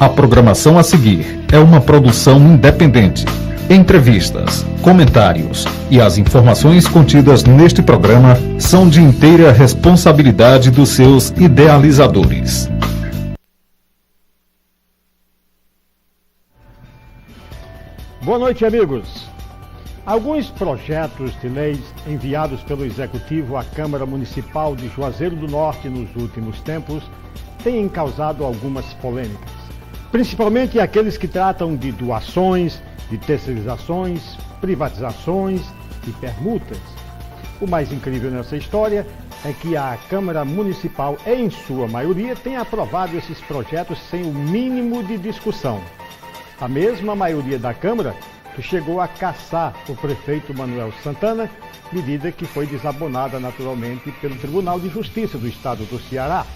A programação a seguir é uma produção independente. Entrevistas, comentários e as informações contidas neste programa são de inteira responsabilidade dos seus idealizadores. Boa noite, amigos. Alguns projetos de leis enviados pelo Executivo à Câmara Municipal de Juazeiro do Norte nos últimos tempos têm causado algumas polêmicas, principalmente aqueles que tratam de doações, de terceirizações, privatizações e permutas. O mais incrível nessa história é que a Câmara Municipal, em sua maioria, tem aprovado esses projetos sem o mínimo de discussão. A mesma maioria da Câmara que chegou a caçar o prefeito Manuel Santana, medida que foi desabonada naturalmente pelo Tribunal de Justiça do Estado do Ceará.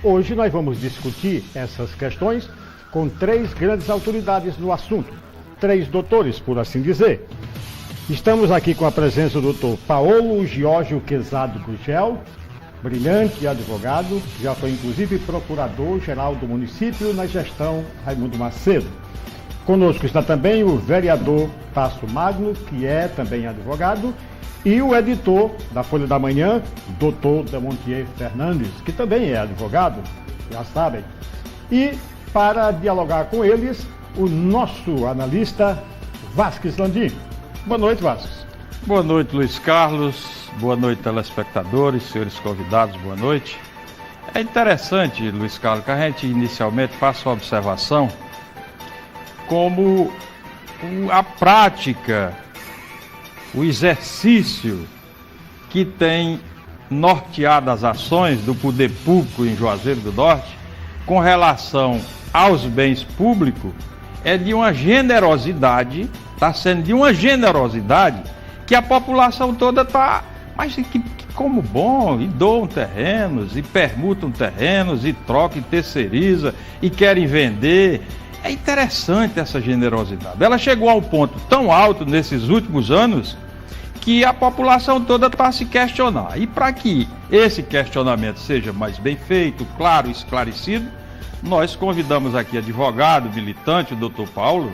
Hoje nós vamos discutir essas questões com três grandes autoridades no assunto, três doutores, por assim dizer. Estamos aqui com a presença do doutor Paulo Giorgio Quezado Gugel, brilhante advogado, já foi inclusive procurador-geral do município na gestão Raimundo Macedo. Conosco está também o vereador Tasso Magno, que é também advogado, e o editor da Folha da Manhã, doutor Demontier Fernandes, que também é advogado, já sabem. E para dialogar com eles, o nosso analista Vasques Landim. Boa noite, Vasques. Boa noite, Luiz Carlos. Boa noite, telespectadores, senhores convidados, boa noite. É interessante, Luiz Carlos, que a gente inicialmente faça uma observação como a prática, o exercício que tem norteado as ações do poder público em Juazeiro do Norte com relação aos bens públicos é de uma generosidade, está sendo de uma generosidade que a população toda está, mas que como bom, e doam terrenos, e permutam terrenos, e trocam, e terceiriza, e querem vender. É interessante essa generosidade. Ela chegou a um ponto tão alto nesses últimos anos que a população toda está a se questionar. E para que esse questionamento seja mais bem feito, claro, esclarecido, nós convidamos aqui advogado, militante, o doutor Paulo,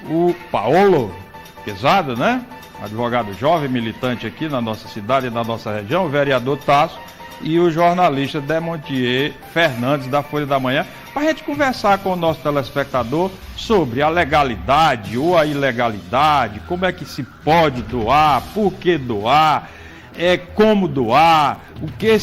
o Paulo Quezado, né? Advogado jovem, militante aqui na nossa cidade e na nossa região, o vereador Tasso e o jornalista Demontier Fernandes da Folha da Manhã, para a gente conversar com o nosso telespectador sobre a legalidade ou a ilegalidade, como é que se pode doar, por que doar, como doar, o que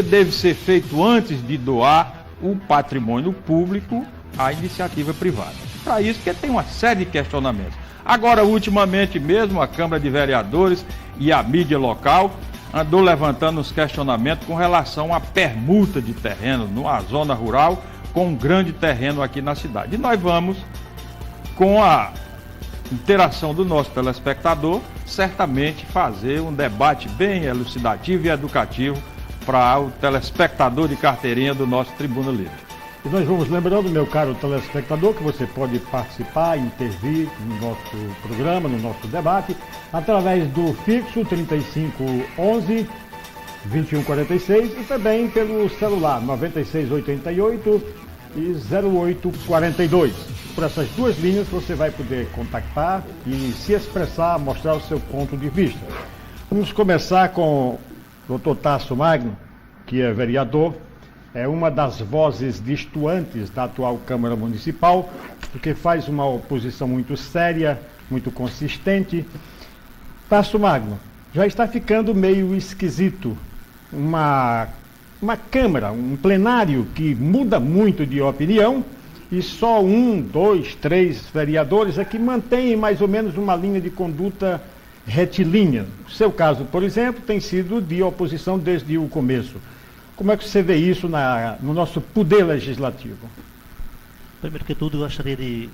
deve ser feito antes de doar o patrimônio público à iniciativa privada. Para isso, porque tem uma série de questionamentos. Agora, ultimamente mesmo, a Câmara de Vereadores e a mídia local andou levantando os questionamentos com relação à permuta de terreno numa zona rural com um grande terreno aqui na cidade. E nós vamos, com a interação do nosso telespectador, certamente fazer um debate bem elucidativo e educativo para o telespectador de carteirinha do nosso Tribuna Livre. E nós vamos lembrando, meu caro telespectador, que você pode participar, intervir no nosso programa, no nosso debate, através do fixo 3511 2146 e também pelo celular 9688 e 0842. Por essas duas linhas você vai poder contactar e se expressar, mostrar o seu ponto de vista. Vamos começar com o Dr. Tasso Magno, que é vereador, é uma das vozes distantes da atual Câmara Municipal, porque faz uma oposição muito séria, muito consistente. Tasso Magno, já está ficando meio esquisito uma Câmara, um plenário que muda muito de opinião e só 1, 2, 3 vereadores é que mantêm mais ou menos uma linha de conduta retilínea. O seu caso, por exemplo, tem sido de oposição desde o começo. Como é que você vê isso no nosso poder legislativo? Primeiro que tudo, eu gostaria de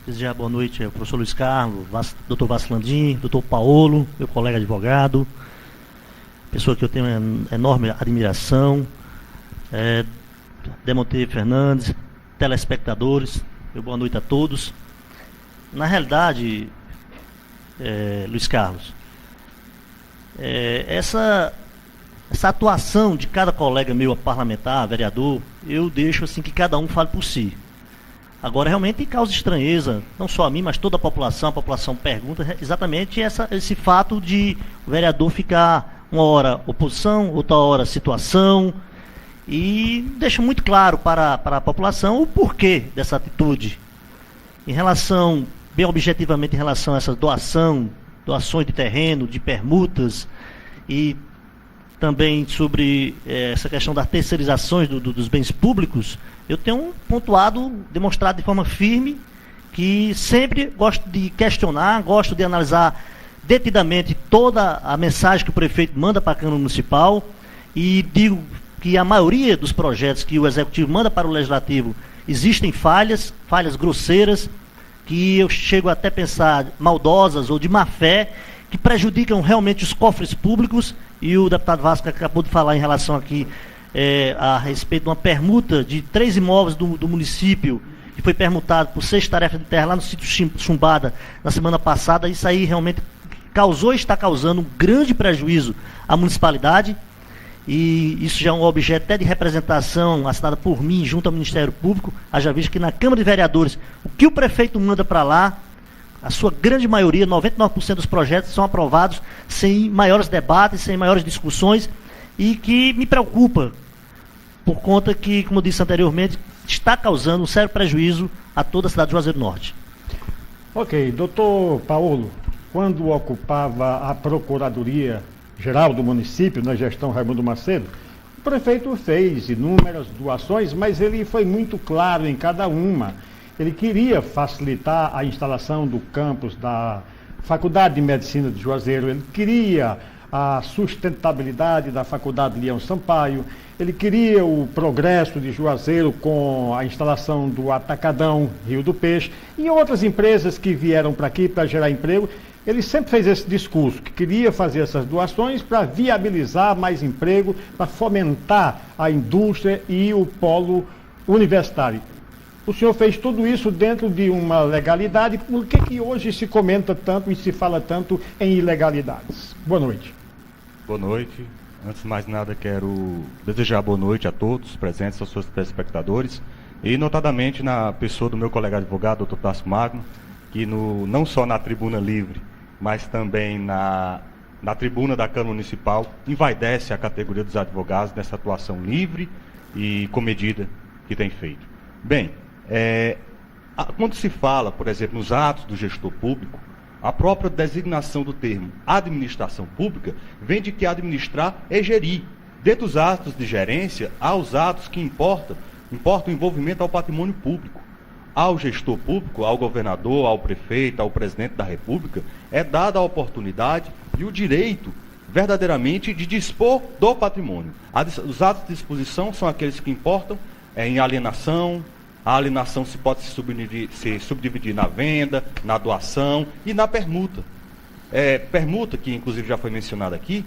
desejar boa noite ao professor Luiz Carlos, doutor Vasques Landim, doutor Paulo, meu colega advogado, pessoa que eu tenho uma enorme admiração, Demontier Fernandes, telespectadores, boa noite a todos. Na realidade, Luiz Carlos, essa atuação de cada colega meu parlamentar, vereador, eu deixo assim que cada um fale por si. Agora, realmente causa estranheza, não só a mim, mas toda a população pergunta exatamente esse fato de o vereador ficar uma hora oposição, outra hora situação, e deixa muito claro para a população o porquê dessa atitude. Em relação, bem objetivamente, em relação a essa doações de terreno, de permutas, e também sobre essa questão das terceirizações dos bens públicos, eu tenho pontuado, demonstrado de forma firme, que sempre gosto de questionar, gosto de analisar detidamente toda a mensagem que o prefeito manda para a Câmara Municipal, e digo que a maioria dos projetos que o Executivo manda para o Legislativo existem falhas grosseiras, que eu chego até a pensar maldosas ou de má fé, que prejudicam realmente os cofres públicos, e o deputado Vasco acabou de falar em relação aqui a respeito de uma permuta de 3 imóveis do município, que foi permutado por 6 tarefas de terra lá no sítio Chumbada na semana passada. Isso aí realmente causou e está causando um grande prejuízo à municipalidade, e isso já é um objeto até de representação assinada por mim junto ao Ministério Público. Haja visto que na Câmara de Vereadores, o que o prefeito manda para lá, a sua grande maioria, 99% dos projetos são aprovados sem maiores debates, sem maiores discussões, e que me preocupa, por conta que, como eu disse anteriormente, está causando um sério prejuízo a toda a cidade de Juazeiro do Norte. Ok, doutor Paulo, quando ocupava a Procuradoria-Geral do município, na gestão Raimundo Macedo, o prefeito fez inúmeras doações, mas ele foi muito claro em cada uma. Ele queria facilitar a instalação do campus da Faculdade de Medicina de Juazeiro, ele queria a sustentabilidade da Faculdade Leão Sampaio, ele queria o progresso de Juazeiro com a instalação do Atacadão Rio do Peixe e outras empresas que vieram para aqui para gerar emprego. Ele sempre fez esse discurso, que queria fazer essas doações para viabilizar mais emprego, para fomentar a indústria e o polo universitário. O senhor fez tudo isso dentro de uma legalidade. Por que hoje se comenta tanto e se fala tanto em ilegalidades? Boa noite. Boa noite. Antes de mais nada, quero desejar boa noite a todos presentes, aos seus telespectadores, e notadamente na pessoa do meu colega advogado, Dr. Tássio Magno, que não só na tribuna livre, mas também na tribuna da Câmara Municipal, envaidece a categoria dos advogados nessa atuação livre e comedida que tem feito. Bem, quando se fala, por exemplo, nos atos do gestor público, a própria designação do termo administração pública vem de que administrar é gerir. Dentro dos atos de gerência, há os atos que importam o envolvimento ao patrimônio público. Ao gestor público, ao governador, ao prefeito, ao presidente da República, é dada a oportunidade e o direito, verdadeiramente, de dispor do patrimônio. Os atos de disposição são aqueles que importam em alienação. A alienação pode se subdividir na venda, na doação e na permuta. Permuta, que inclusive já foi mencionada aqui,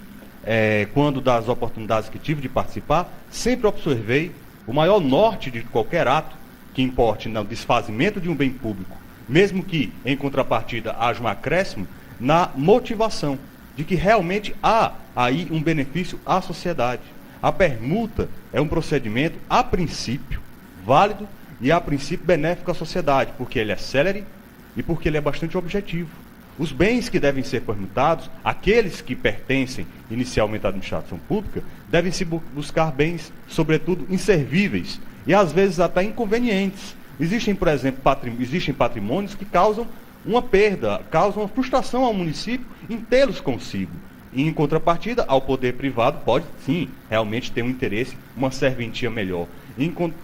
quando das oportunidades que tive de participar, sempre observei o maior norte de qualquer ato que importe no desfazimento de um bem público, mesmo que em contrapartida haja um acréscimo, na motivação de que realmente há aí um benefício à sociedade. A permuta é um procedimento, a princípio, válido e a princípio benéfico à sociedade, porque ele é célere e porque ele é bastante objetivo. Os bens que devem ser permutados, aqueles que pertencem inicialmente à administração pública, devem se buscar bens, sobretudo, inservíveis e às vezes até inconvenientes. Existem, por exemplo, patrimônios que causam uma perda, causam uma frustração ao município em tê-los consigo. E, em contrapartida, ao poder privado pode, sim, realmente ter um interesse, uma serventia melhor.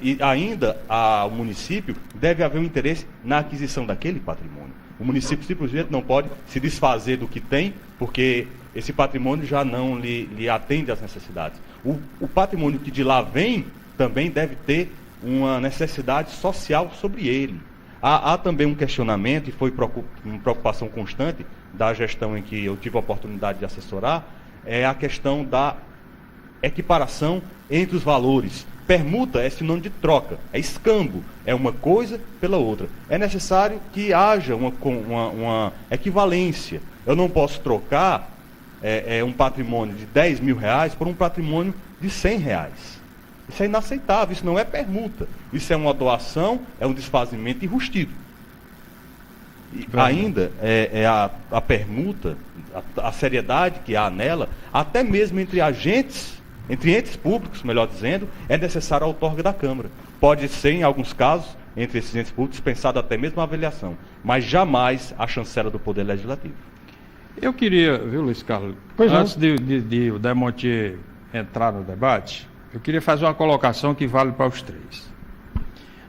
E ainda ao município deve haver um interesse na aquisição daquele patrimônio. O município simplesmente não pode se desfazer do que tem, porque esse patrimônio já não lhe atende às necessidades. O patrimônio que de lá vem também deve ter uma necessidade social sobre ele. Há também um questionamento, e foi uma preocupação constante da gestão em que eu tive a oportunidade de assessorar, é a questão da equiparação entre os valores. Permuta é sinônimo de troca, é escambo, é uma coisa pela outra. É necessário que haja uma equivalência. Eu não posso trocar um patrimônio de 10 mil reais por um patrimônio de 100 reais. Isso é inaceitável, isso não é permuta. Isso é uma doação, é um desfazimento enrustido. E ainda a permuta, a seriedade que há nela, até mesmo entre entes públicos, melhor dizendo, é necessária a outorga da Câmara. Pode ser, em alguns casos, entre esses entes públicos, dispensado até mesmo a avaliação, mas jamais a chancela do Poder Legislativo. Eu queria, viu, Luiz Carlos, antes de o Demontier entrar no debate, eu queria fazer uma colocação que vale para os três.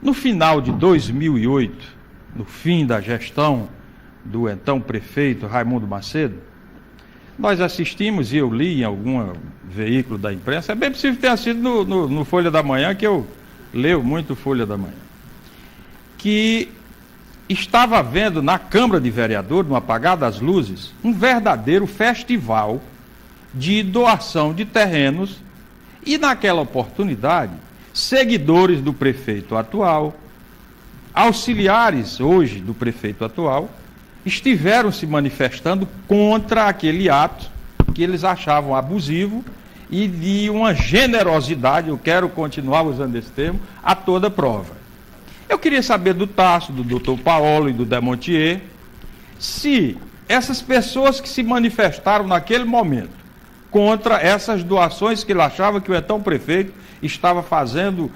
No final de 2008, no fim da gestão do então prefeito Raimundo Macedo, nós assistimos, e eu li em algum veículo da imprensa, é bem possível que tenha sido no Folha da Manhã, que eu leio muito Folha da Manhã, que estava havendo na Câmara de Vereadores, no apagar das luzes, um verdadeiro festival de doação de terrenos, e naquela oportunidade, seguidores do prefeito atual, auxiliares hoje do prefeito atual, estiveram se manifestando contra aquele ato que eles achavam abusivo e de uma generosidade, eu quero continuar usando esse termo, a toda prova. Eu queria saber do Tasso, do Dr. Paolo e do Demontier, se essas pessoas que se manifestaram naquele momento contra essas doações que ele achava que o então prefeito estava fazendo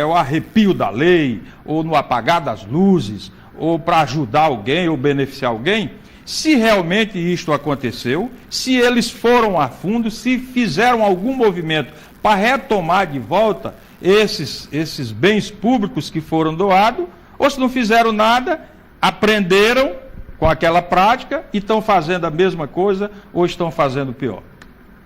o arrepio da lei, ou no apagar das luzes, ou para ajudar alguém, ou beneficiar alguém, se realmente isto aconteceu, se eles foram a fundo, se fizeram algum movimento para retomar de volta esses bens públicos que foram doados, ou se não fizeram nada, aprenderam com aquela prática e estão fazendo a mesma coisa, ou estão fazendo pior.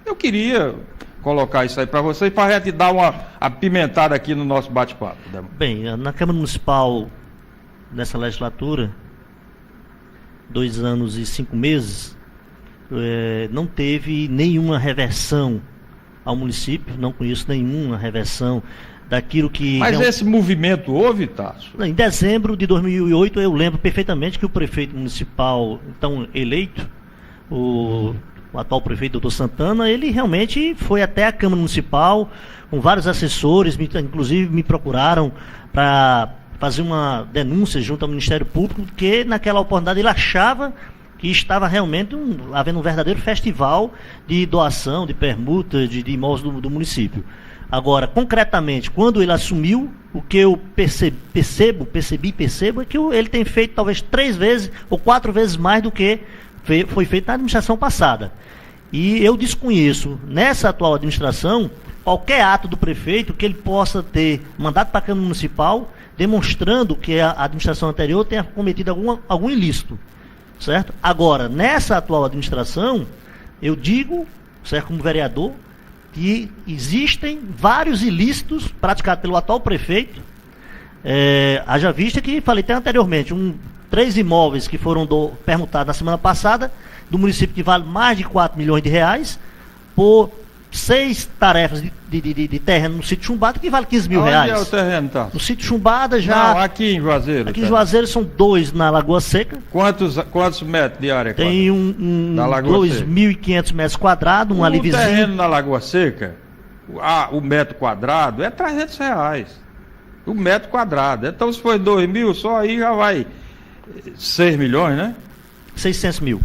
Eu queria colocar isso aí para vocês, para a gente dar uma apimentada aqui no nosso bate-papo. Bem, na Câmara Municipal, nessa legislatura, 2 anos e 5 meses, não teve nenhuma reversão ao município, não conheço nenhuma reversão daquilo que... Mas esse movimento houve, Tasso? Em dezembro de 2008, eu lembro perfeitamente que o prefeito municipal, então eleito, o atual prefeito, doutor Santana, ele realmente foi até a Câmara Municipal, com vários assessores, inclusive me procuraram para fazer uma denúncia junto ao Ministério Público, porque naquela oportunidade ele achava que estava realmente havendo um verdadeiro festival de doação, de permuta, de imóveis do município. Agora, concretamente, quando ele assumiu, o que eu percebo é que ele tem feito talvez 3 vezes ou 4 vezes mais do que foi feito na administração passada. E eu desconheço, nessa atual administração, qualquer ato do prefeito que ele possa ter mandado para a Câmara Municipal, demonstrando que a administração anterior tenha cometido algum ilícito. Certo? Agora, nessa atual administração, eu digo, certo, como vereador, que existem vários ilícitos praticados pelo atual prefeito. Haja vista que, falei até anteriormente, 3 imóveis que foram permutados na semana passada, do município que vale mais de 4 milhões de reais, por 6 tarefas de terreno no sítio Chumbada, que vale 15 mil reais. Onde é o terreno, tá? No sítio Chumbada já... Não, aqui em Juazeiro. Aqui em Juazeiro são 2 na Lagoa Seca. Quantos metros de área? Tem 2.500 metros quadrados, um ali vizinho. O terreno na Lagoa Seca, o metro quadrado, é R$300. O metro quadrado. Então, se for 2 mil, só aí já vai 6 milhões, né? 600 mil.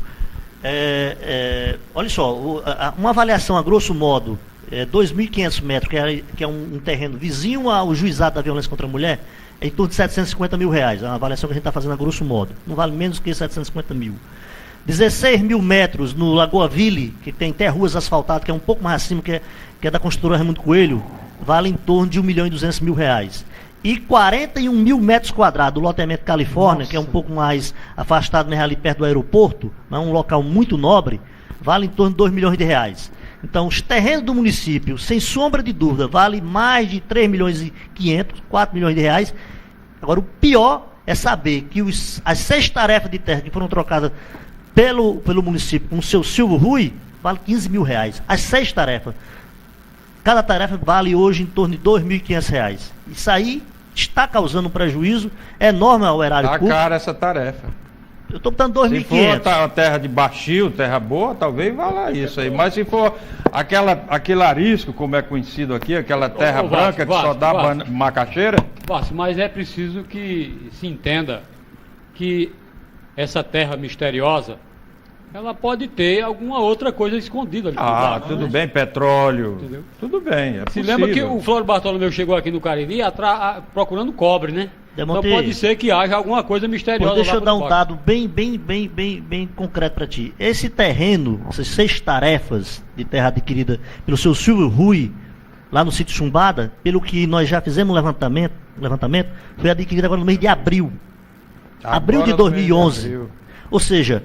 Olha só, uma avaliação a grosso modo, 2.500 metros, que é um terreno vizinho ao juizado da violência contra a mulher, é em torno de 750 mil reais. É uma avaliação que a gente está fazendo a grosso modo. Não vale menos que 750 mil. 16 mil metros no Lagoa Ville, que tem até ruas asfaltadas, que é um pouco mais acima, que é da construtora Raimundo Coelho, vale em torno de 1.200.000 reais. E 41 mil metros quadrados do loteamento Califórnia, que é um pouco mais afastado, né, ali perto do aeroporto, mas um local muito nobre, vale em torno de 2 milhões de reais. Então, os terrenos do município, sem sombra de dúvida, vale mais de 3 milhões e 500, 4 milhões de reais. Agora, o pior é saber que as 6 tarefas de terra que foram trocadas pelo município com o seu Silvio Rui, vale 15 mil reais. As 6 tarefas. Cada tarefa vale hoje em torno de 2.500 reais. Isso aí está causando um prejuízo enorme ao erário público. Tá cara essa tarefa. Eu estou botando Se for 2.500. terra de baixio, terra boa, talvez valha isso aí. Mas se for aquele arisco, como é conhecido aqui, aquela terra branca que só dá macaxeira... Vasco, mas é preciso que se entenda que essa terra misteriosa, ela pode ter alguma outra coisa escondida ali. Tudo bem, petróleo. Entendeu? Tudo bem, é Se possível. lembra que o Flório Bartolomeu chegou aqui no Cariri procurando cobre, né? Demonte, então pode ser que haja alguma coisa misteriosa. deixa lá eu dar um por dado bem concreto para ti. Esse terreno, essas 6 tarefas de terra adquirida pelo seu Silvio Rui, lá no sítio Chumbada, pelo que nós já fizemos levantamento, foi adquirida agora no mês de abril. Abril de 2011. Ou seja,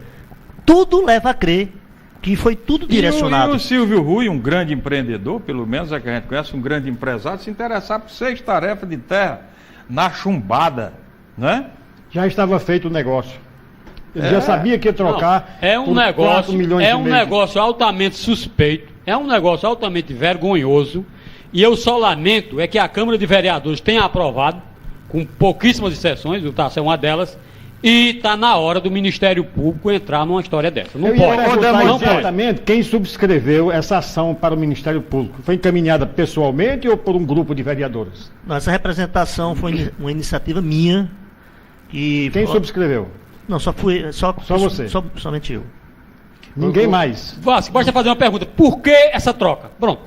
tudo leva a crer que foi tudo direcionado. E o Silvio Rui, um grande empreendedor, pelo menos é que a gente conhece, um grande empresário, se interessar por 6 tarefas de terra na Chumbada, né? Já estava feito o negócio. Ele já sabia que ia trocar. Não, é um por 4 milhões negócio, e é um meio. negócio altamente suspeito, é um negócio altamente vergonhoso. E eu só lamento é que a Câmara de Vereadores tenha aprovado, com pouquíssimas exceções, o Tasso é uma delas, e está na hora do Ministério Público entrar numa história dessa. Não Eu ia pode. perguntar Não pode. exatamente quem subscreveu essa ação para o Ministério Público. Foi encaminhada pessoalmente ou por um grupo de vereadores? Essa representação foi uma iniciativa minha. Quem subscreveu? Não, só você. Somente eu. Ninguém mais. Vasco, basta fazer uma pergunta. Por que essa troca? Pronto.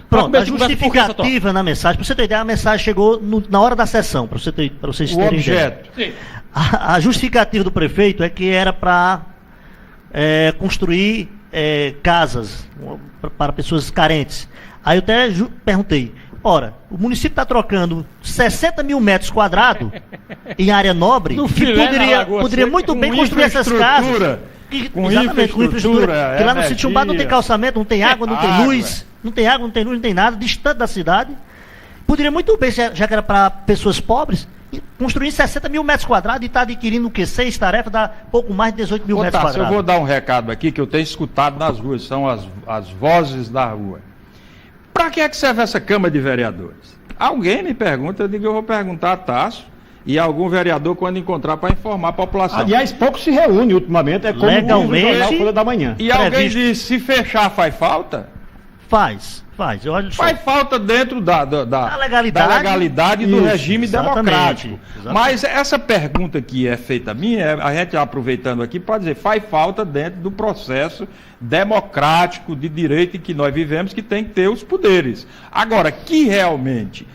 Pronto, a justificativa na mensagem, para você ter ideia, a mensagem chegou na hora da sessão, para vocês O terem objeto. Sim. A justificativa do prefeito é que era para construir casas para pessoas carentes. Aí eu até perguntei, ora, o município está trocando 60 mil metros quadrados em área nobre, No que filé da Lagoa poderia Seca, muito com bem construir essas casas. Exatamente, com infraestrutura. Que lá no sítio Chumbada não tem calçamento, não tem água, não tem luz, não tem água, não tem luz, não tem nada, distante da cidade. Poderia muito bem, já que era para pessoas pobres, construir 60 mil metros quadrados e está adquirindo o quê? 6 tarefas, dá pouco mais de 18 mil metros quadrados. Eu vou dar um recado aqui que eu tenho escutado nas ruas, são as vozes da rua. Para que é que serve essa Câmara de Vereadores? Alguém me pergunta, eu digo, eu vou perguntar a Tasso e a algum vereador quando encontrar para informar a população. Aliás, pouco se reúne ultimamente, é como Legalmente, diz o jornal Folha da Manhã. E alguém previsto. diz, se fechar faz falta? Faz. Olha só. Faz falta dentro da legalidade do Isso, regime exatamente, democrático. exatamente. Mas essa pergunta que é feita a mim, a gente aproveitando aqui, pode dizer, faz falta dentro do processo democrático de direito em que nós vivemos, que tem que ter os poderes. Agora, que realmente...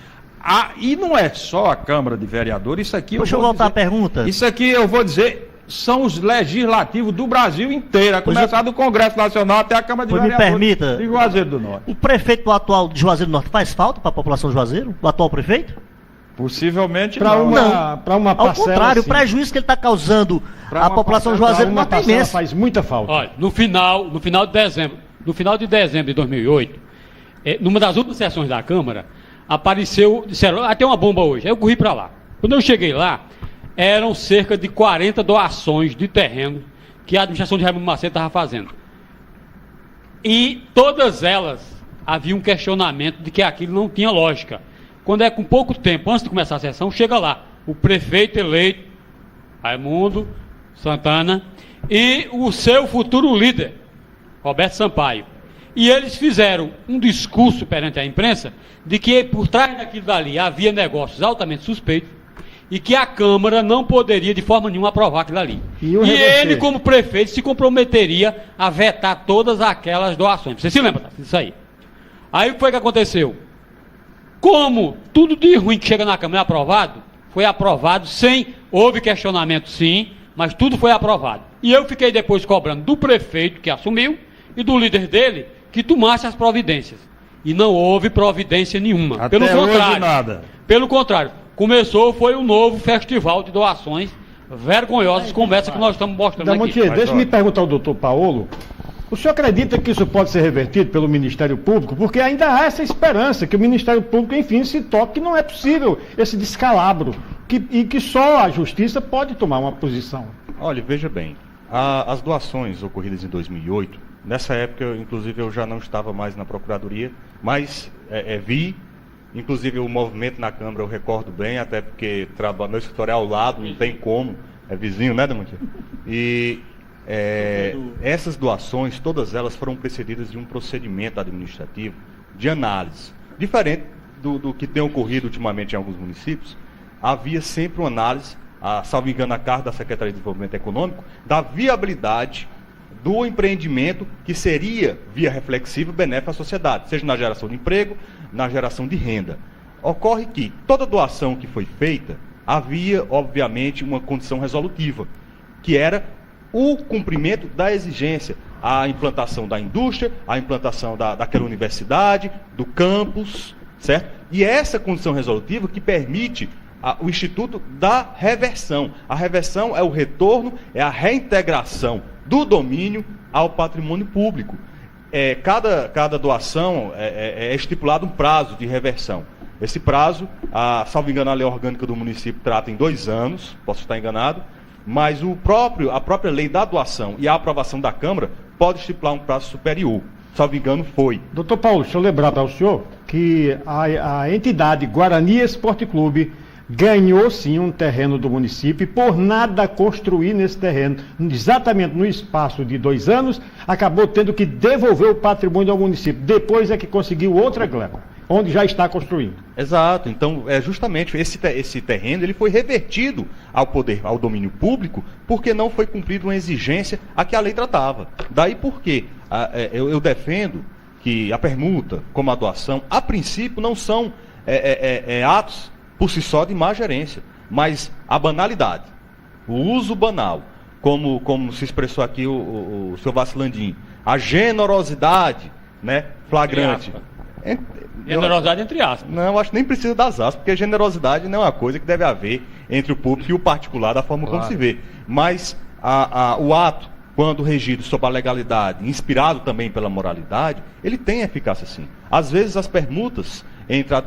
e não é só a Câmara de Vereadores, isso aqui... Deixa eu voltar à pergunta. Isso aqui eu vou dizer... São os legislativos do Brasil inteiro, a começar do Congresso Nacional até a Câmara de Vereadores permita, de Juazeiro do Norte. O prefeito atual de Juazeiro do Norte faz falta para a população de Juazeiro? O atual prefeito? Possivelmente Para não. uma Ao parcela, contrário, o sim. prejuízo que ele está causando à população de Juazeiro do Uma Norte é parcela imenso. faz muita falta. Olha, no final de dezembro de 2008, numa das últimas sessões da Câmara, disseram, tem uma bomba hoje. Aí eu corri para lá. Quando eu cheguei lá, eram cerca de 40 doações de terreno que a administração de Raimundo Macedo estava fazendo. E todas elas havia um questionamento de que aquilo não tinha lógica. Quando é com pouco tempo, antes de começar a sessão, chega lá o prefeito eleito, Raimundo Santana, e o seu futuro líder, Roberto Sampaio. E eles fizeram um discurso perante a imprensa de que por trás daquilo dali havia negócios altamente suspeitos e que a Câmara não poderia de forma nenhuma aprovar aquilo ali. E ele, como prefeito, se comprometeria a vetar todas aquelas doações. Você se lembra disso aí? Aí o que foi que aconteceu? Como tudo de ruim que chega na Câmara é aprovado, foi aprovado houve questionamento sim, mas tudo foi aprovado. E eu fiquei depois cobrando do prefeito que assumiu e do líder dele que tomasse as providências. E não houve providência nenhuma. Até Pelo contrário, hoje nada. Pelo contrário, foi um novo festival de doações vergonhosas como essa que nós estamos mostrando aqui. Damontier, deixa-me perguntar ao doutor Paolo. O senhor acredita que isso pode ser revertido pelo Ministério Público? Porque ainda há essa esperança que o Ministério Público, enfim, se toque que não é possível esse descalabro e que só a Justiça pode tomar uma posição. Olha, veja bem, as doações ocorridas em 2008, nessa época, inclusive, eu já não estava mais na Procuradoria, mas vi, inclusive o movimento na Câmara eu recordo bem, até porque meu escritório é ao lado, não tem como É vizinho, né, Damantia? E essas doações, todas elas foram precedidas de um procedimento administrativo de análise. Diferente do que tem ocorrido ultimamente em alguns municípios, havia sempre uma análise, salvo engano, a cargo da Secretaria de Desenvolvimento Econômico, da viabilidade do empreendimento que seria, via reflexiva, benéfico à sociedade, seja na geração de emprego, na geração de renda. Ocorre que toda doação que foi feita, havia, obviamente, uma condição resolutiva, que era o cumprimento da exigência, a implantação da indústria, a implantação daquela universidade, do campus, certo? E essa condição resolutiva que permite o Instituto da Reversão. A reversão é o retorno, é a reintegração do domínio ao patrimônio público. Cada doação é estipulado um prazo de reversão. Esse prazo, salvo engano, a lei orgânica do município trata em 2 anos, posso estar enganado, mas a própria lei da doação e a aprovação da Câmara pode estipular um prazo superior. Salvo engano, foi. Doutor Paulo, deixa eu lembrar para o senhor que a entidade Guarani Esporte Clube ganhou sim um terreno do município e por nada construir nesse terreno, exatamente no espaço de 2 anos, acabou tendo que devolver o patrimônio ao município. Depois é que conseguiu outra gleba, onde já está construindo. Exato. Então, justamente esse terreno ele foi revertido ao domínio público porque não foi cumprida uma exigência a que a lei tratava. Daí porque eu defendo que a permuta, como a doação, a princípio não são atos por si só de má gerência, mas a banalidade, o uso banal, como se expressou aqui o senhor Vacilandim, a generosidade, né, flagrante. Generosidade entre aspas. Não, acho que nem precisa das aspas, porque generosidade não é uma coisa que deve haver entre o público e o particular da forma como se vê. Mas o ato, quando regido sob a legalidade, inspirado também pela moralidade, ele tem eficácia sim. Às vezes as permutas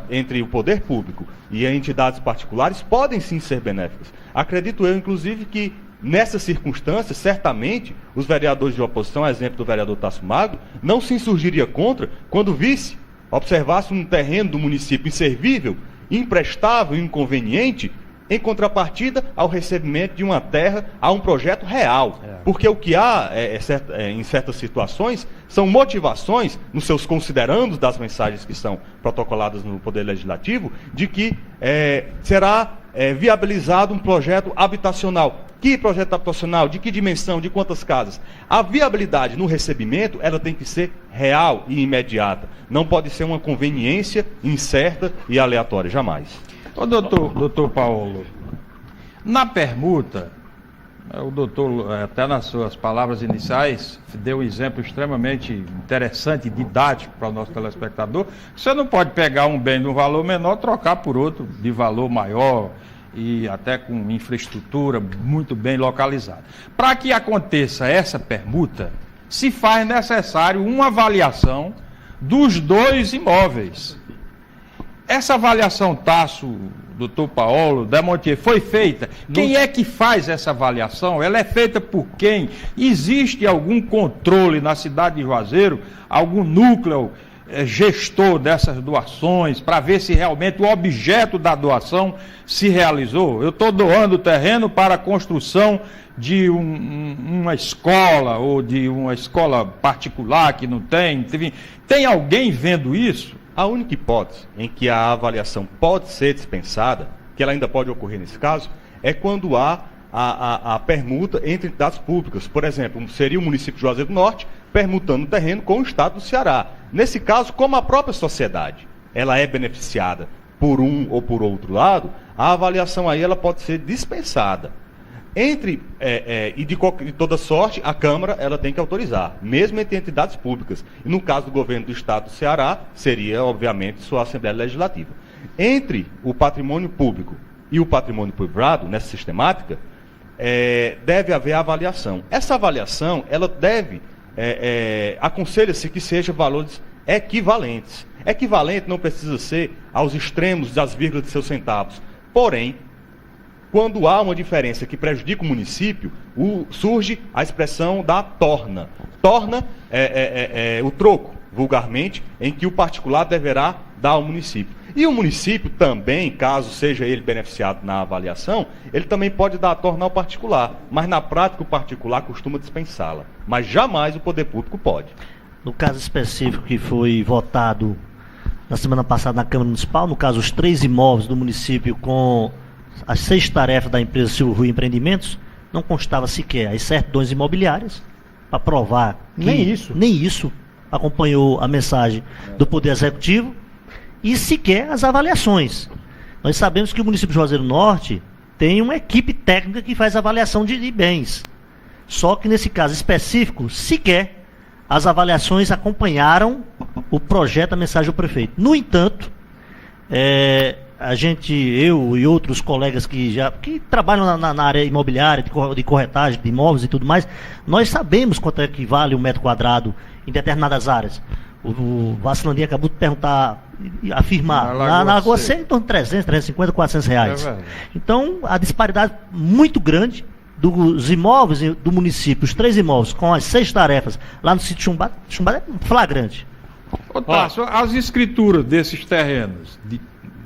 entre o poder público e entidades particulares podem sim ser benéficas. Acredito eu, inclusive, que nessas circunstâncias, certamente, os vereadores de oposição, a exemplo do vereador Tasso Magno, não se insurgiria contra quando observasse um terreno do município inservível, imprestável e inconveniente, em contrapartida ao recebimento de uma terra, a um projeto real. Porque o que há, em certas situações, são motivações, nos seus considerandos das mensagens que são protocoladas no Poder Legislativo, de que será viabilizado um projeto habitacional. Que projeto habitacional? De que dimensão? De quantas casas? A viabilidade no recebimento, ela tem que ser real e imediata. Não pode ser uma conveniência incerta e aleatória, jamais. Ô, doutor Paulo, na permuta, o doutor, até nas suas palavras iniciais, deu um exemplo extremamente interessante e didático para o nosso telespectador. Você não pode pegar um bem de um valor menor, trocar por outro de valor maior e até com infraestrutura muito bem localizada. Para que aconteça essa permuta, se faz necessário uma avaliação dos 2 imóveis. Essa avaliação, Tasso, doutor Paulo, Demontier, foi feita. Quem é que faz essa avaliação? Ela é feita por quem? Existe algum controle na cidade de Juazeiro, algum núcleo gestor dessas doações, para ver se realmente o objeto da doação se realizou? Eu estou doando o terreno para a construção de uma escola, ou de uma escola particular que não tem. Tem alguém vendo isso? A única hipótese em que a avaliação pode ser dispensada, que ela ainda pode ocorrer nesse caso, é quando há a permuta entre entidades públicas. Por exemplo, seria o município de Juazeiro do Norte permutando o terreno com o estado do Ceará. Nesse caso, como a própria sociedade ela é beneficiada por um ou por outro lado, a avaliação aí ela pode ser dispensada. De toda sorte, a Câmara ela tem que autorizar, mesmo entre entidades públicas. E no caso do governo do estado do Ceará, seria, obviamente, sua Assembleia Legislativa. Entre o patrimônio público e o patrimônio privado, nessa sistemática, deve haver avaliação. Essa avaliação, ela deve, aconselha-se que seja valores equivalentes. Equivalente não precisa ser aos extremos das vírgulas de seus centavos. Porém, quando há uma diferença que prejudica o município, surge a expressão da torna. Torna é o troco, vulgarmente, em que o particular deverá dar ao município. E o município também, caso seja ele beneficiado na avaliação, ele também pode tornar o particular. Mas na prática o particular costuma dispensá-la. Mas jamais o poder público pode. No caso específico que foi votado na semana passada na Câmara Municipal, no caso os 3 imóveis do município com as 6 tarefas da empresa Silvio Rui Empreendimentos, não constava sequer as certidões imobiliárias para provar que nem isso acompanhou a mensagem do Poder Executivo e sequer as avaliações. Nós sabemos que o município de Juazeiro do Norte tem uma equipe técnica que faz avaliação de bens. Só que nesse caso específico, sequer as avaliações acompanharam o projeto, a mensagem do prefeito. No entanto, eu e outros colegas que trabalham na área imobiliária, de corretagem de imóveis e tudo mais, nós sabemos quanto é que vale um metro quadrado em determinadas áreas. O Vacilandinho acabou de afirmar, na Lagoa Seca, em torno de 300, 350, 400 reais. Então, a disparidade muito grande dos imóveis do município, os 3 imóveis, com as 6 tarefas, lá no sítio Chumbado é flagrante. Ô, Tássio, as escrituras desses terrenos,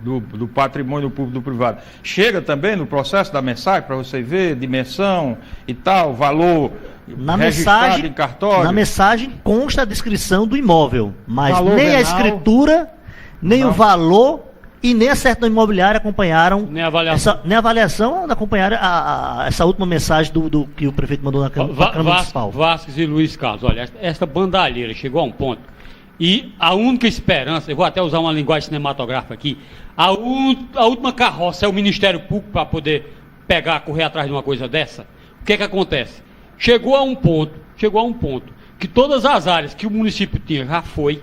do patrimônio público e do privado, chega também no processo da mensagem, para você ver dimensão e tal, valor registrado em cartório? Na mensagem consta a descrição do imóvel, mas valor nem venal, a escritura, nem o valor e nem a certidão imobiliária acompanharam, nem a avaliação, acompanharam essa última mensagem do que o prefeito mandou na Câmara Municipal. Vasques e Luiz Carlos, olha, esta bandalheira chegou a um ponto, e a única esperança, eu vou até usar uma linguagem cinematográfica aqui, a última carroça é o Ministério Público para poder correr atrás de uma coisa dessa. O que é que acontece? Chegou a um ponto que todas as áreas que o município tinha já foi,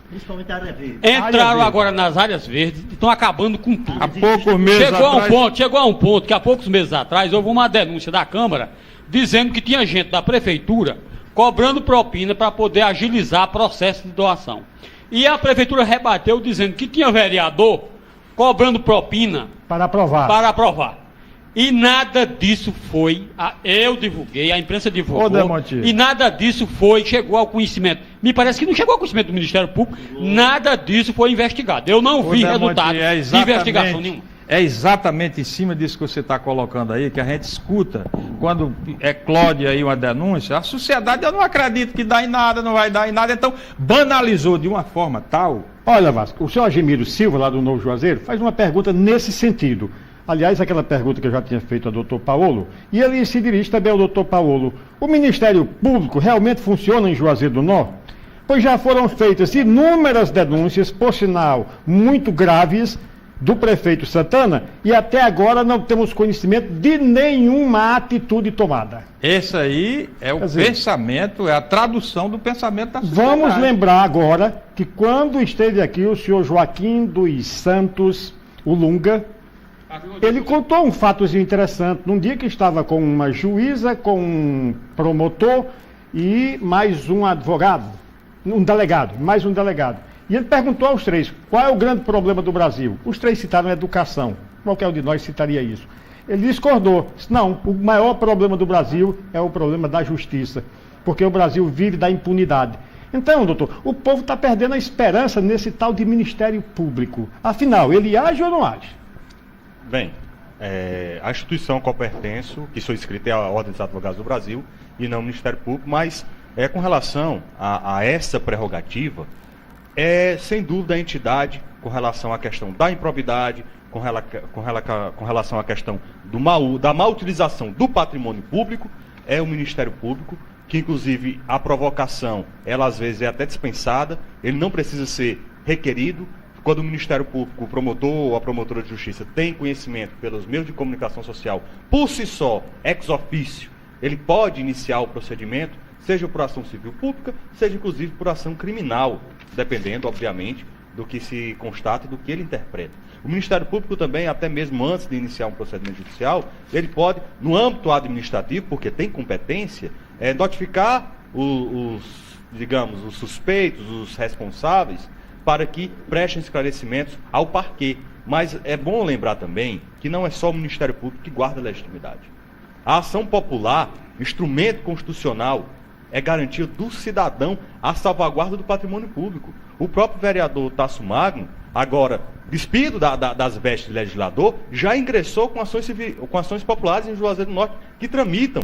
principalmente a área verde. Entraram agora nas áreas verdes e estão acabando com tudo. Há poucos meses Chegou a um ponto que há poucos meses atrás houve uma denúncia da Câmara dizendo que tinha gente da Prefeitura cobrando propina para poder agilizar processo de doação. E a Prefeitura rebateu dizendo que tinha vereador cobrando propina para aprovar. E nada disso foi, eu divulguei, a imprensa divulgou, e nada disso chegou ao conhecimento. Me parece que não chegou ao conhecimento do Ministério Público, nada disso foi investigado. Eu não vi resultado de investigação nenhuma. É exatamente em cima disso que você está colocando aí, que a gente escuta, quando eclode aí uma denúncia, a sociedade, eu não acredito que dá em nada, não vai dar em nada, então banalizou de uma forma tal. Olha, Vasco, o senhor Agemiro Silva, lá do Novo Juazeiro, faz uma pergunta nesse sentido. Aliás, aquela pergunta que eu já tinha feito ao doutor Paulo, e ele se dirige também ao doutor Paulo. O Ministério Público realmente funciona em Juazeiro do Norte? Pois já foram feitas inúmeras denúncias, por sinal, muito graves, do prefeito Santana, e até agora não temos conhecimento de nenhuma atitude tomada. Esse aí é o pensamento, é a tradução do pensamento da sociedade. Vamos lembrar agora que quando esteve aqui o senhor Joaquim dos Santos, o Lunga, ele contou um fatozinho interessante, num dia que estava com uma juíza, com um promotor e mais um advogado, mais um delegado. E ele perguntou aos 3, qual é o grande problema do Brasil? Os 3 citaram a educação. Qualquer um de nós citaria isso. Ele discordou. Disse, não, o maior problema do Brasil é o problema da justiça, porque o Brasil vive da impunidade. Então, doutor, o povo está perdendo a esperança nesse tal de Ministério Público. Afinal, ele age ou não age? Bem, a instituição a qual pertenço, que sou inscrito, é a Ordem dos Advogados do Brasil, e não o Ministério Público, mas com relação a essa prerrogativa, sem dúvida a entidade com relação à questão da improbidade, com relação à questão da má utilização do patrimônio público, é o Ministério Público, que inclusive a provocação, ela às vezes é até dispensada, ele não precisa ser requerido. Quando o Ministério Público, o promotor ou a promotora de justiça tem conhecimento pelos meios de comunicação social, por si só, ex officio, ele pode iniciar o procedimento, seja por ação civil pública, seja inclusive por ação criminal, dependendo, obviamente, do que se constata e do que ele interpreta. O Ministério Público também, até mesmo antes de iniciar um procedimento judicial, ele pode, no âmbito administrativo, porque tem competência, notificar os suspeitos, os responsáveis, para que prestem esclarecimentos ao parquê. Mas é bom lembrar também que não é só o Ministério Público que guarda a legitimidade. A ação popular, instrumento constitucional, é garantia do cidadão a salvaguarda do patrimônio público. O próprio vereador Tássio Magno, Agora, despido das vestes de legislador, já ingressou com ações populares em Juazeiro do Norte que tramitam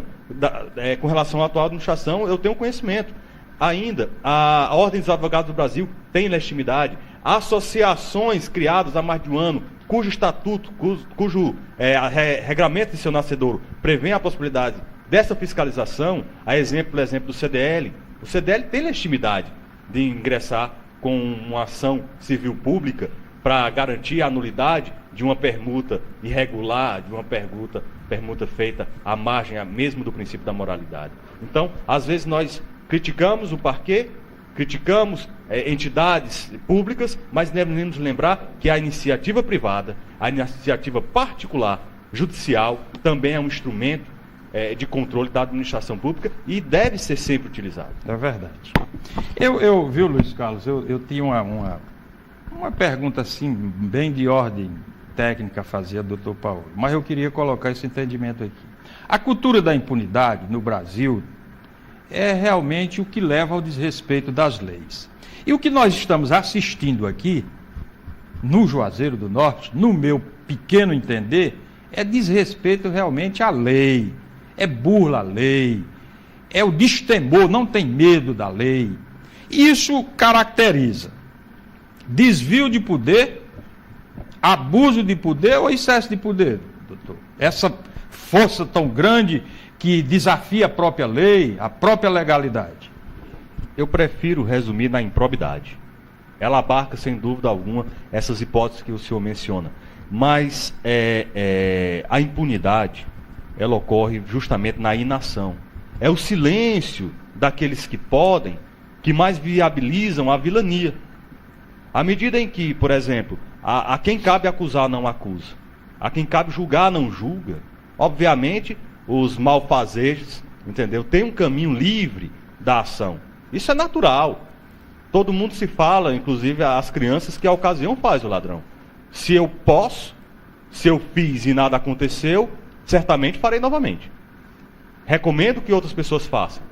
com relação à atual administração. Eu tenho conhecimento. Ainda, a Ordem dos Advogados do Brasil tem legitimidade. Associações criadas há mais de um ano, cujo estatuto, cujo regramento de seu nascedouro prevê a possibilidade dessa fiscalização, por exemplo do CDL. O CDL tem legitimidade de ingressar com uma ação civil pública para garantir a nulidade de uma permuta irregular, de uma permuta feita à margem mesmo do princípio da moralidade. Então, às vezes nós criticamos o parquê, criticamos entidades públicas, mas devemos lembrar que a iniciativa privada, a iniciativa particular, judicial, também é um instrumento de controle da administração pública e deve ser sempre utilizado. É verdade. Viu, Luiz Carlos, eu tinha uma pergunta assim, bem de ordem técnica a fazer ao doutor Paulo, mas eu queria colocar esse entendimento aqui. A cultura da impunidade no Brasil é realmente o que leva ao desrespeito das leis. E o que nós estamos assistindo aqui, no Juazeiro do Norte, no meu pequeno entender, é desrespeito realmente à lei, é burla à lei, é o destemor, não tem medo da lei. Isso caracteriza desvio de poder, abuso de poder ou excesso de poder, doutor? Essa força tão grande que desafia a própria lei, a própria legalidade. Eu prefiro resumir na improbidade. Ela abarca, sem dúvida alguma, essas hipóteses que o senhor menciona. Mas a impunidade, ela ocorre justamente na inação. É o silêncio daqueles que podem, que mais viabilizam a vilania. À medida em que, por exemplo, a quem cabe acusar não acusa, a quem cabe julgar não julga, obviamente os malfazejos, entendeu? Tem um caminho livre da ação. Isso é natural. Todo mundo se fala, inclusive as crianças, que a ocasião faz o ladrão. Se eu posso, se eu fiz e nada aconteceu, certamente farei novamente. Recomendo que outras pessoas façam.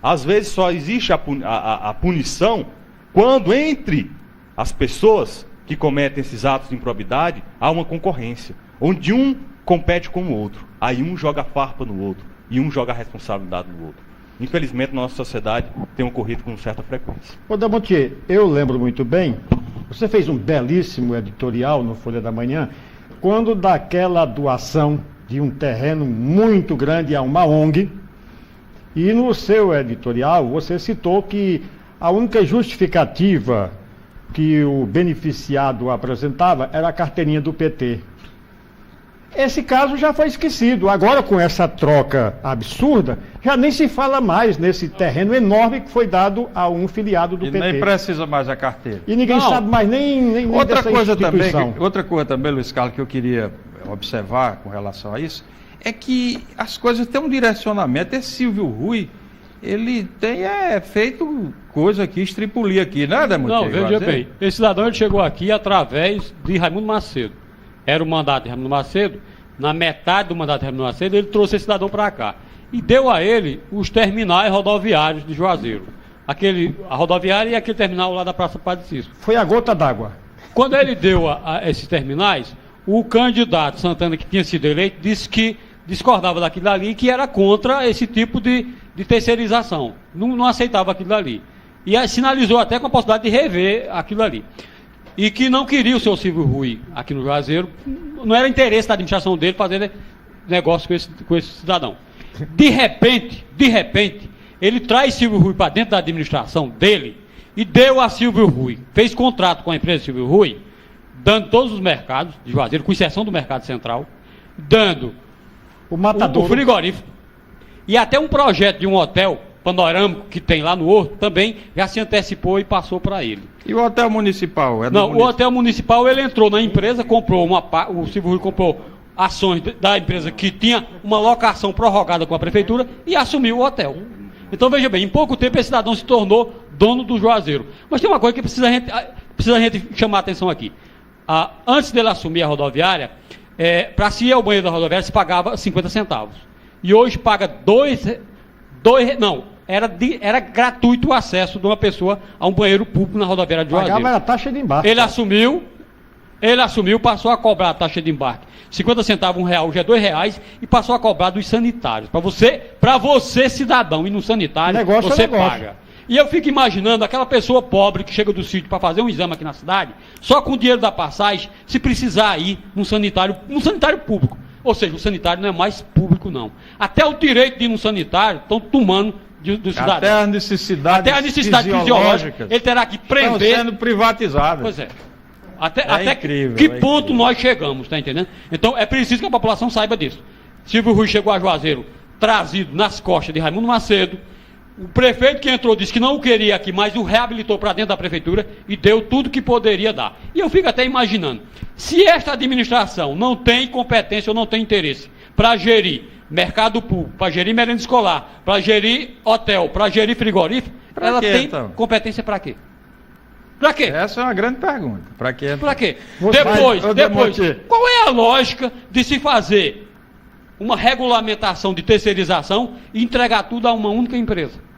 Às vezes só existe a punição quando entre as pessoas que cometem esses atos de improbidade há uma concorrência, onde um compete com o outro. Aí um joga a farpa no outro e um joga a responsabilidade no outro. Infelizmente, na nossa sociedade tem ocorrido com certa frequência. Ô Damontier, eu lembro muito bem, você fez um belíssimo editorial no Folha da Manhã, quando daquela doação de um terreno muito grande a uma ONG, e no seu editorial você citou que a única justificativa que o beneficiado apresentava era a carteirinha do PT. Esse caso já foi esquecido. Agora, com essa troca absurda, já nem se fala mais nesse terreno enorme que foi dado a um filiado do PT. Nem precisa mais a carteira. E ninguém sabe mais nem outra dessa coisa instituição. Outra coisa também, Luiz Carlos, que eu queria observar com relação a isso, é que as coisas têm um direcionamento. Esse Silvio Rui, ele tem feito coisa aqui, estripulia aqui, né, Damontier? Não, veja bem, esse cidadão ele chegou aqui através de Raimundo Macedo. Era o mandato de Raimundo Macedo, na metade do mandato de Raimundo Macedo, ele trouxe esse cidadão para cá. E deu a ele os terminais rodoviários de Juazeiro. A rodoviária e aquele terminal lá da Praça Padre Cícero. Foi a gota d'água. Quando ele deu a esses terminais, o candidato Santana, que tinha sido eleito, disse que discordava daquilo ali e que era contra esse tipo de terceirização. Não aceitava aquilo ali. E aí sinalizou até com a possibilidade de rever aquilo ali. E que não queria o seu Silvio Rui aqui no Juazeiro, não era interesse da administração dele fazer negócio com esse cidadão. De repente, ele traz Silvio Rui para dentro da administração dele e deu a Silvio Rui, fez contrato com a empresa Silvio Rui, dando todos os mercados de Juazeiro, com exceção do mercado central, dando o frigorífico e até um projeto de um hotel panorâmico que tem lá no Horto também já se antecipou e passou para ele. E o hotel municipal? O hotel municipal ele entrou na empresa, comprou o Silvio Rui comprou ações da empresa que tinha uma locação prorrogada com a prefeitura e assumiu o hotel. Então veja bem, em pouco tempo esse cidadão se tornou dono do Juazeiro. Mas tem uma coisa que precisa a gente chamar a atenção aqui. Antes dele assumir a rodoviária, para se ir ao banheiro da rodoviária se pagava 50 centavos. E hoje paga era gratuito o acesso de uma pessoa a um banheiro público na rodoviária de Juazeiro. Pagava a taxa de embarque. Ele assumiu, passou a cobrar a taxa de embarque. 50 centavos, R$1, hoje é R$2, e passou a cobrar dos sanitários. Para você, cidadão, ir no sanitário, você paga. E eu fico imaginando aquela pessoa pobre que chega do sítio para fazer um exame aqui na cidade, só com o dinheiro da passagem, se precisar ir num sanitário público. Ou seja, o sanitário não é mais público, não. Até o direito de ir num sanitário estão tomando do cidadão. Até as necessidades fisiológicas, ele terá que prender. Estão sendo privatizadas. Pois é. Até incrível, que ponto nós chegamos, está entendendo? Então é preciso que a população saiba disso. Silvio Rui chegou a Juazeiro trazido nas costas de Raimundo Macedo. O prefeito que entrou disse que não o queria aqui, mas o reabilitou para dentro da prefeitura e deu tudo que poderia dar. E eu fico até imaginando, se esta administração não tem competência ou não tem interesse para gerir mercado público, para gerir merenda escolar, para gerir hotel, para gerir frigorífico, ela tem então competência para quê? Para quê? Essa é uma grande pergunta. Para quê? Para quê? Depois, qual é a lógica de se fazer uma regulamentação de terceirização e entregar tudo a uma única empresa?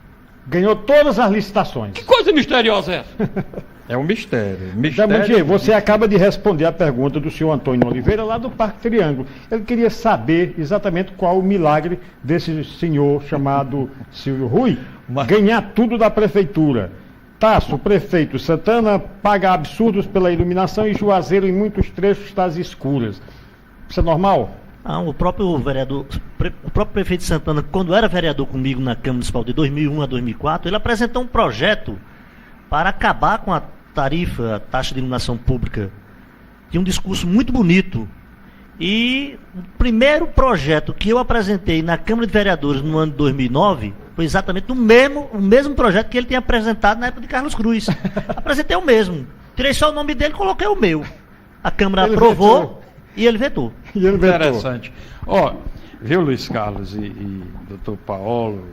Ganhou todas as licitações. Que coisa misteriosa é essa? É um mistério. Damantier, você acaba de responder a pergunta do senhor Antônio Oliveira, lá do Parque Triângulo. Ele queria saber exatamente qual o milagre desse senhor chamado Silvio Rui ganhar tudo da prefeitura. Tasso, prefeito Santana, paga absurdos pela iluminação e Juazeiro em muitos trechos está às escuras. Isso é normal? O próprio prefeito Santana, quando era vereador comigo na Câmara Municipal de 2001 a 2004, ele apresentou um projeto para acabar com a tarifa, a taxa de iluminação pública. Tinha um discurso muito bonito. E o primeiro projeto que eu apresentei na Câmara de Vereadores no ano de 2009 foi exatamente o mesmo projeto que ele tinha apresentado na época de Carlos Cruz. Apresentei o mesmo. Tirei só o nome dele e coloquei o meu. A Câmara aprovou e ele vetou. Interessante. Viu, Luiz Carlos e doutor Paolo,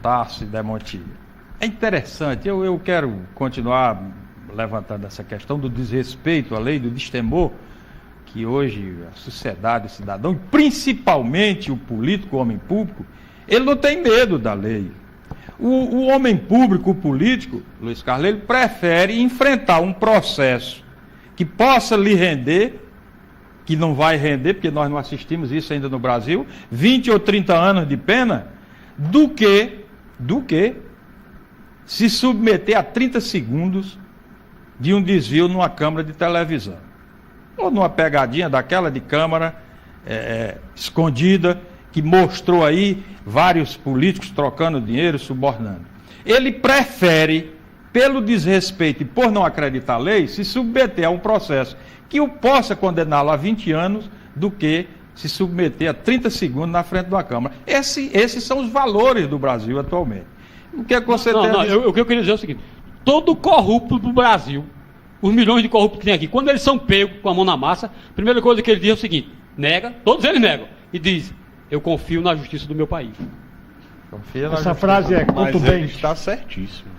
Tasso e Damantier? É interessante, eu quero continuar levantando essa questão do desrespeito à lei, do destemor, que hoje a sociedade, o cidadão, e principalmente o político, o homem público, ele não tem medo da lei. O homem público, o político, Luiz Carlos, ele prefere enfrentar um processo que possa lhe render, que não vai render, porque nós não assistimos isso ainda no Brasil, 20 ou 30 anos de pena, do que se submeter a 30 segundos de um desvio numa câmara de televisão. Ou numa pegadinha daquela de câmara escondida, que mostrou aí vários políticos trocando dinheiro, subornando. Ele prefere, pelo desrespeito e por não acreditar a lei, se submeter a um processo que o possa condená-lo a 20 anos, do que se submeter a 30 segundos na frente de uma Câmara. Esses são os valores do Brasil atualmente. O que é que você tem? O que eu queria dizer é o seguinte: todo corrupto do Brasil, os milhões de corruptos que tem aqui, quando eles são pegos com a mão na massa, a primeira coisa que ele diz é o seguinte: nega, todos eles negam, e diz: eu confio na justiça do meu país. Essa frase é contundente. Ele está certíssimo.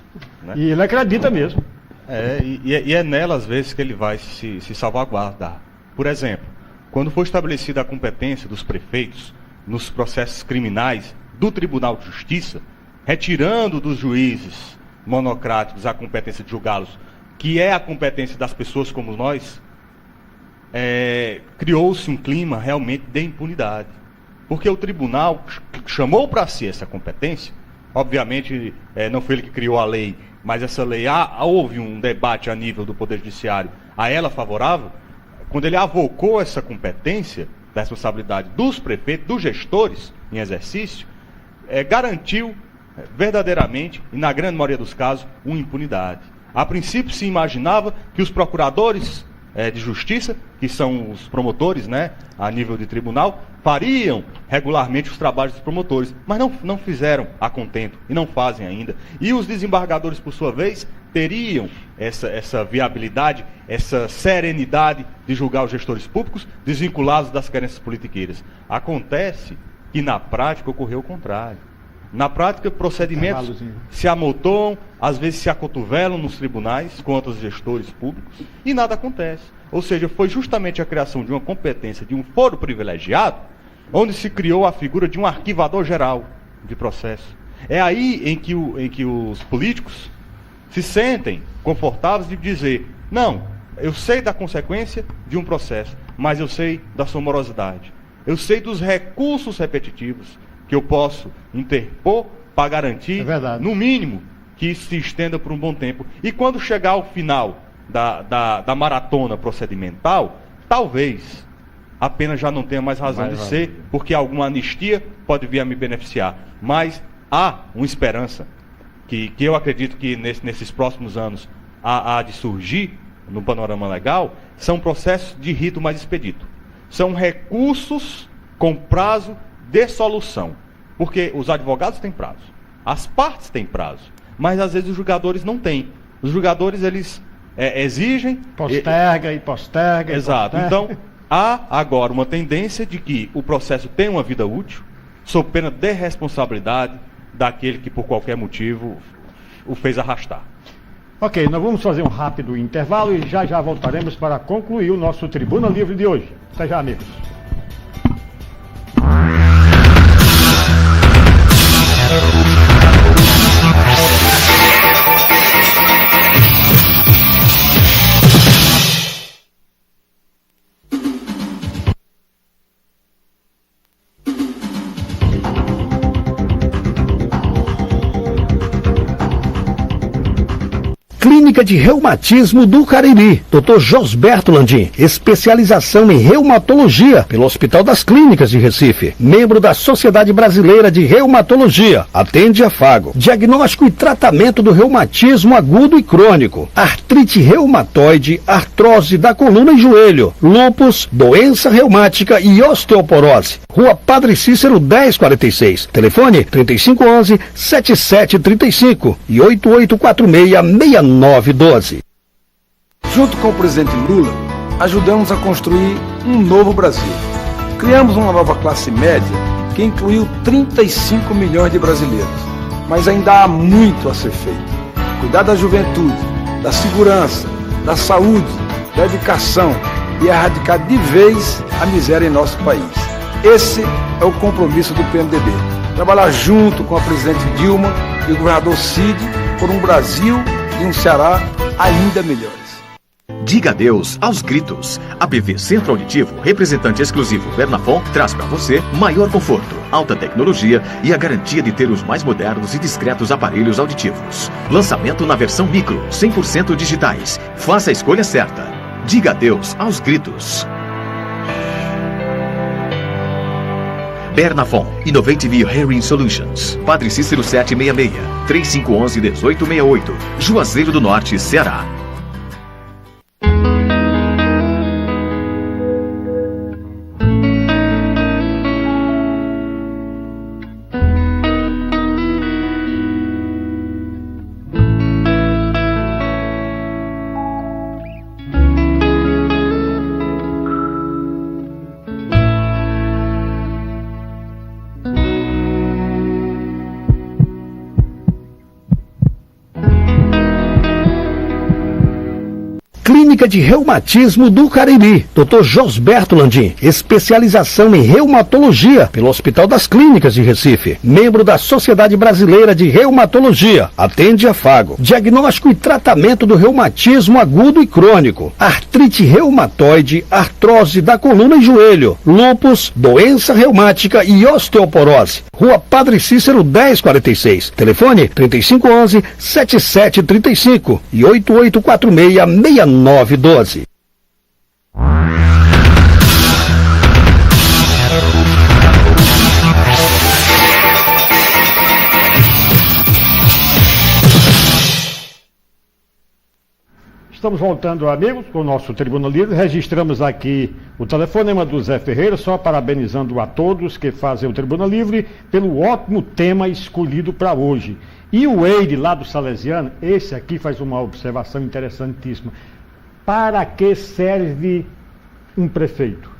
Né? E ele acredita mesmo. E é nela, às vezes, que ele vai se salvaguardar. Por exemplo, quando foi estabelecida a competência dos prefeitos nos processos criminais do Tribunal de Justiça, retirando dos juízes monocráticos a competência de julgá-los, que é a competência das pessoas como nós, criou-se um clima realmente de impunidade. Porque o tribunal chamou para si essa competência, obviamente não foi ele que criou a lei, mas essa lei, houve um debate a nível do Poder Judiciário a ela favorável. Quando ele avocou essa competência da responsabilidade dos prefeitos, dos gestores em exercício, garantiu verdadeiramente, e na grande maioria dos casos, uma impunidade. A princípio se imaginava que os procuradores de justiça, que são os promotores, né, a nível de tribunal, fariam regularmente os trabalhos dos promotores, mas não fizeram a contento, e não fazem ainda. E os desembargadores, por sua vez, teriam essa viabilidade, essa serenidade de julgar os gestores públicos desvinculados das querências politiqueiras. Acontece que na prática ocorreu o contrário. Na prática, procedimentos se amontoam, às vezes se acotovelam nos tribunais contra os gestores públicos e nada acontece. Ou seja, foi justamente a criação de uma competência, de um foro privilegiado, onde se criou a figura de um arquivador geral de processo. É aí em que os políticos se sentem confortáveis de dizer: não, eu sei da consequência de um processo, mas eu sei da sua morosidade. Eu sei dos recursos repetitivos que eu posso interpor para garantir, no mínimo, que isso se estenda por um bom tempo. E quando chegar ao final da maratona procedimental, talvez a pena já não tenha mais razão de ser, porque alguma anistia pode vir a me beneficiar. Mas há uma esperança que eu acredito que nesses próximos anos há de surgir no panorama legal, são processos de rito mais expedito. São recursos com prazo de solução. Porque os advogados têm prazo, as partes têm prazo, mas às vezes os julgadores não têm. Os julgadores, eles exigem... Posterga. Exato. Então, há agora uma tendência de que o processo tenha uma vida útil, sob pena de responsabilidade daquele que por qualquer motivo o fez arrastar. Ok, nós vamos fazer um rápido intervalo e já voltaremos para concluir o nosso Tribuna Livre de hoje. Até já, amigos. Clínica de Reumatismo do Cariri, Dr. Josberto Landim, especialização em reumatologia pelo Hospital das Clínicas de Recife, membro da Sociedade Brasileira de Reumatologia, atende afago, diagnóstico e tratamento do reumatismo agudo e crônico, artrite reumatoide, artrose da coluna e joelho, lúpus, doença reumática e osteoporose. Rua Padre Cícero 1046, telefone 3511-7735 e 8846-6912. Junto com o presidente Lula, ajudamos a construir um novo Brasil. Criamos uma nova classe média que incluiu 35 milhões de brasileiros. Mas ainda há muito a ser feito. Cuidar da juventude, da segurança, da saúde, da educação e erradicar de vez a miséria em nosso país. Esse é o compromisso do PMDB. Trabalhar junto com a presidente Dilma e o governador Cid por um Brasil e um Ceará ainda melhores. Diga adeus aos gritos. A PV Centro Auditivo, representante exclusivo Bernafon, traz para você maior conforto, alta tecnologia e a garantia de ter os mais modernos e discretos aparelhos auditivos. Lançamento na versão micro, 100% digitais. Faça a escolha certa. Diga adeus aos gritos. Bernafon, Innovative Hearing Solutions. Padre Cícero 766, 3511-1868, Juazeiro do Norte, Ceará. Clínica de Reumatismo do Cariri, Dr. Josberto Landim, especialização em reumatologia pelo Hospital das Clínicas de Recife, membro da Sociedade Brasileira de Reumatologia, atende afago, diagnóstico e tratamento do reumatismo agudo e crônico, artrite reumatoide, artrose da coluna e joelho, lúpus, doença reumática e osteoporose. Rua Padre Cícero 1046, telefone 3511-7735 e 8846-6912. Estamos voltando, amigos, com o nosso Tribuna Livre. Registramos aqui o telefonema do Zé Ferreira, só parabenizando a todos que fazem o Tribuna Livre pelo ótimo tema escolhido para hoje. E o Eide, lá do Salesiano, esse aqui faz uma observação interessantíssima. Para que serve um prefeito?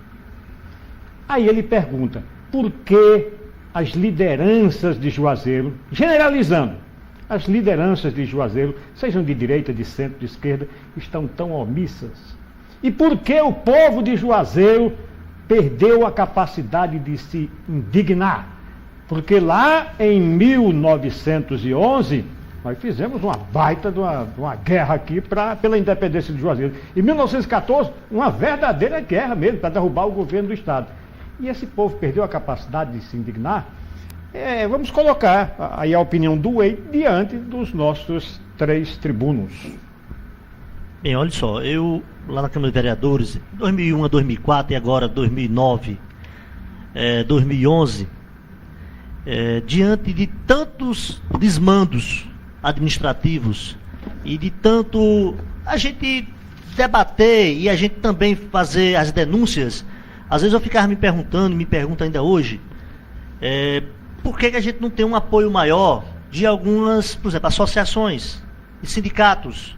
Aí ele pergunta, por que as lideranças de Juazeiro, generalizando, as lideranças de Juazeiro, sejam de direita, de centro, de esquerda, estão tão omissas? E por que o povo de Juazeiro perdeu a capacidade de se indignar Porque lá em 1911, nós fizemos uma baita de uma guerra aqui pela independência de Juazeiro. Em 1914, uma verdadeira guerra mesmo, para derrubar o governo do Estado. E esse povo perdeu a capacidade de se indignar. Vamos colocar aí a opinião do Wade diante dos nossos 3 tribunos. Bem, olha só, eu lá na Câmara de Vereadores, 2001 a 2004 e agora 2009, 2011, diante de tantos desmandos administrativos e de tanto a gente debater e a gente também fazer as denúncias, às vezes eu ficava me pergunto ainda hoje, por que a gente não tem um apoio maior de algumas, por exemplo, associações, de sindicatos,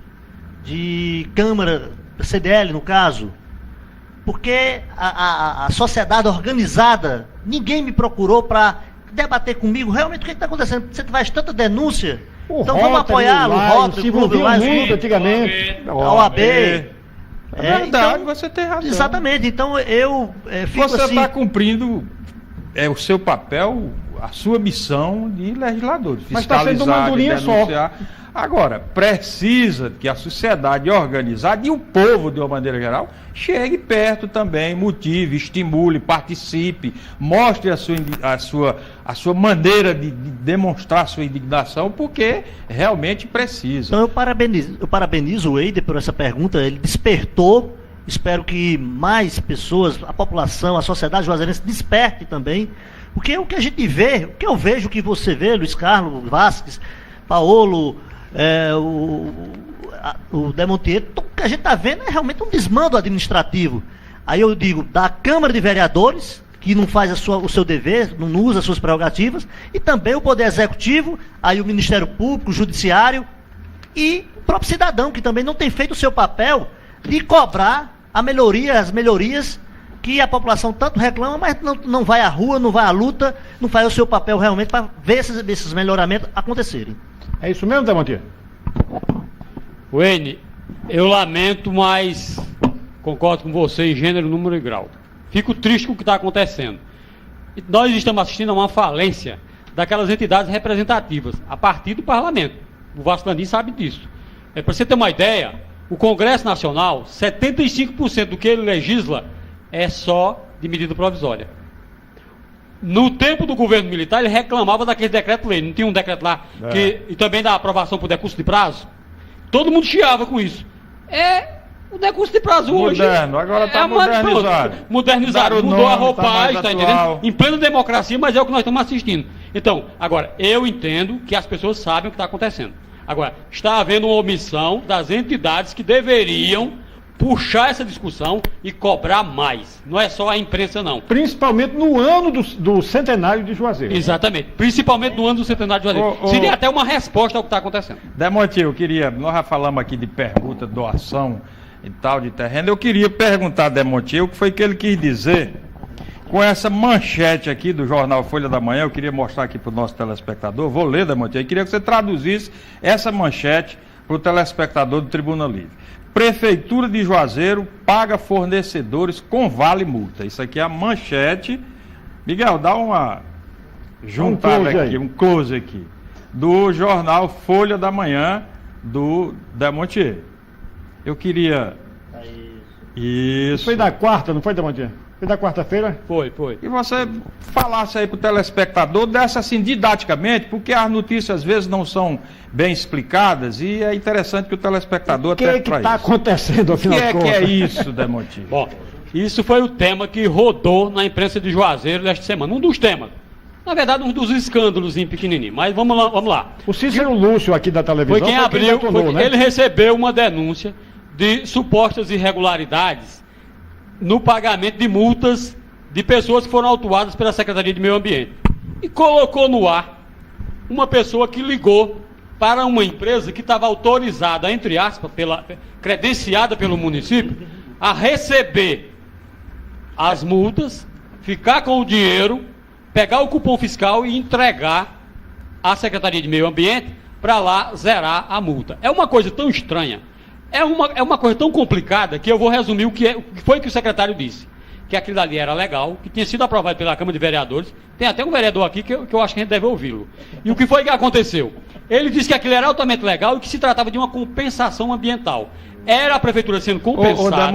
de Câmara, CDL no caso, porque a sociedade organizada, ninguém me procurou para debater comigo realmente o que está acontecendo. Você faz tanta denúncia, então vamos apoiá-lo, o Rotary, o Clube Lages, antigamente, a OAB. É verdade, então, você tem razão. Exatamente, então eu fico você assim... está cumprindo o seu papel, a sua missão de legislador, de mas está sendo uma fiscalizar, de andorinha denunciar. Agora, precisa que a sociedade organizada e o povo, de uma maneira geral, chegue perto também, motive, estimule, participe, mostre a sua maneira de demonstrar sua indignação, porque realmente precisa. Então eu parabenizo o Eider por essa pergunta, ele despertou, espero que mais pessoas, a população, a sociedade juazeirense desperte também, porque o que a gente vê, o que eu vejo, o que você vê, Luiz Carlos Vasques, Paolo, o Demontier, o que a gente está vendo é realmente um desmando administrativo. Aí eu digo, da Câmara de Vereadores, que não faz o seu dever, não usa as suas prerrogativas, e também o Poder Executivo, aí o Ministério Público, o Judiciário, e o próprio cidadão, que também não tem feito o seu papel de cobrar as melhorias que a população tanto reclama, mas não vai à rua, não vai à luta, não faz o seu papel realmente para ver esses melhoramentos acontecerem. É isso mesmo, Demontier? Wayne, eu lamento, mas concordo com você em gênero, número e grau. Fico triste com o que está acontecendo. Nós estamos assistindo a uma falência daquelas entidades representativas, a partir do parlamento. O Vasco Landim sabe disso. Para você ter uma ideia, o Congresso Nacional, 75% do que ele legisla é só de medida provisória. No tempo do governo militar, ele reclamava daquele decreto-lei. Não tinha um decreto lá, e também da aprovação por decurso de prazo? Todo mundo chiava com isso. O decurso de prazo hoje... Agora está modernizado. Modernizado, mudou a roupagem, está entendendo? Em plena democracia, mas é o que nós estamos assistindo. Então, agora, eu entendo que as pessoas sabem o que está acontecendo. Agora, está havendo uma omissão das entidades que deveriam puxar essa discussão e cobrar mais. Não é só a imprensa, não. Principalmente no ano do centenário de Juazeiro. Exatamente. Principalmente no ano do centenário de Juazeiro. Seria até uma resposta ao que está acontecendo. Demontier, nós já falamos aqui de pergunta, doação e tal, de terreno. Eu queria perguntar a Demontier o que foi que ele quis dizer com essa manchete aqui do jornal Folha da Manhã. Eu queria mostrar aqui para o nosso telespectador. Vou ler, Demontier. Eu queria que você traduzisse essa manchete para o telespectador do Tribuna Livre. Prefeitura de Juazeiro paga fornecedores com vale multa. Isso aqui é a manchete. Miguel, dá uma juntada aqui, um close aqui, do jornal Folha da Manhã do Demontier. Eu queria... Isso. Foi da quarta, não foi, Demontier? Foi da quarta-feira? Foi. E você falasse aí para o telespectador, dessa assim didaticamente, porque as notícias às vezes não são bem explicadas e é interessante que o telespectador até para isso. O que está acontecendo, afinal de contas? O que é isso, Demontier? Bom, isso foi o tema que rodou na imprensa de Juazeiro esta semana. Um dos temas. Na verdade, um dos escândalos pequenininho. Mas vamos lá. O Cícero Lúcio aqui da televisão foi quem abriu, ele recebeu uma denúncia de supostas irregularidades no pagamento de multas de pessoas que foram autuadas pela Secretaria de Meio Ambiente. E colocou no ar uma pessoa que ligou para uma empresa que estava autorizada, entre aspas, credenciada pelo município, a receber as multas, ficar com o dinheiro, pegar o cupom fiscal e entregar à Secretaria de Meio Ambiente para lá zerar a multa. É uma coisa tão estranha. É uma coisa tão complicada que eu vou resumir o que foi que o secretário disse. que aquilo ali era legal, que tinha sido aprovado pela Câmara de Vereadores. Tem até um vereador aqui que eu acho que a gente deve ouvi-lo. E o que foi que aconteceu? Ele disse que aquilo era altamente legal e que se tratava de uma compensação ambiental. Era a prefeitura sendo compensada.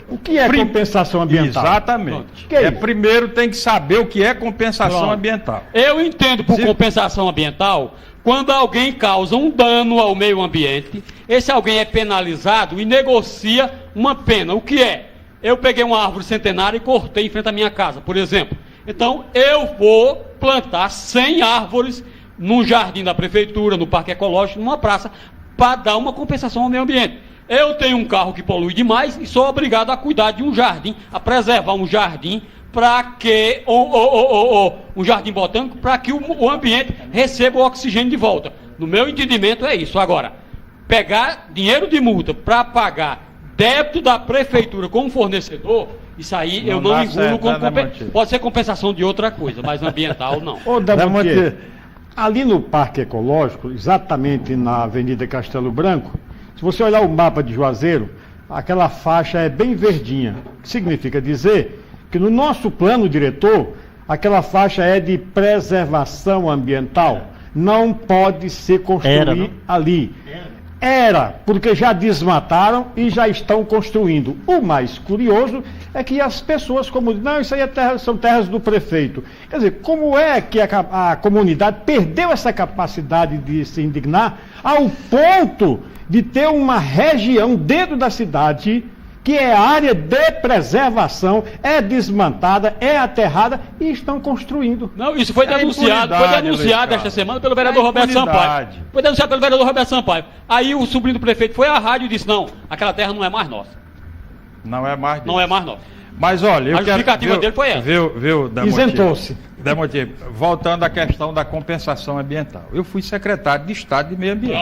O que é compensação ambiental? Exatamente. Que Primeiro tem que saber o que é compensação ambiental. Eu entendo por compensação ambiental quando alguém causa um dano ao meio ambiente, esse alguém é penalizado e negocia uma pena. O que é? Eu peguei uma árvore centenária e cortei em frente à minha casa, por exemplo. Então, eu vou plantar 100 árvores num jardim da prefeitura, no parque ecológico, numa praça, para dar uma compensação ao meio ambiente. Eu tenho um carro que polui demais e sou obrigado a cuidar de um jardim, a preservar um jardim, para que um jardim botânico, para que o ambiente receba o oxigênio de volta. No meu entendimento é isso. Agora, pegar dinheiro de multa para pagar débito da prefeitura como fornecedor, isso aí eu não engulo como compensação. Pode ser compensação de outra coisa, mas ambiental não. Ali no Parque Ecológico, exatamente na Avenida Castelo Branco, se você olhar o mapa de Juazeiro, aquela faixa é bem verdinha, que significa dizer que no nosso plano diretor, aquela faixa é de preservação ambiental, não pode ser construído ali. Era, porque já desmataram e já estão construindo. O mais curioso é que as pessoas, como não, isso aí são terras do prefeito. Quer dizer, como é que a comunidade perdeu essa capacidade de se indignar ao ponto de ter uma região dentro da cidade que é área de preservação, é desmantada, é aterrada e estão construindo. Não, isso foi denunciado esta semana pelo vereador Roberto Sampaio. Foi denunciado pelo vereador Roberto Sampaio. Aí o sobrinho do prefeito foi à rádio e disse, não, aquela terra não é mais nossa. Não é mais nossa. Não é mais nossa. Mas olha, a justificativa dele foi essa. Isentou-se. Demotivo, voltando à questão da compensação ambiental. Eu fui secretário de Estado de Meio Ambiente.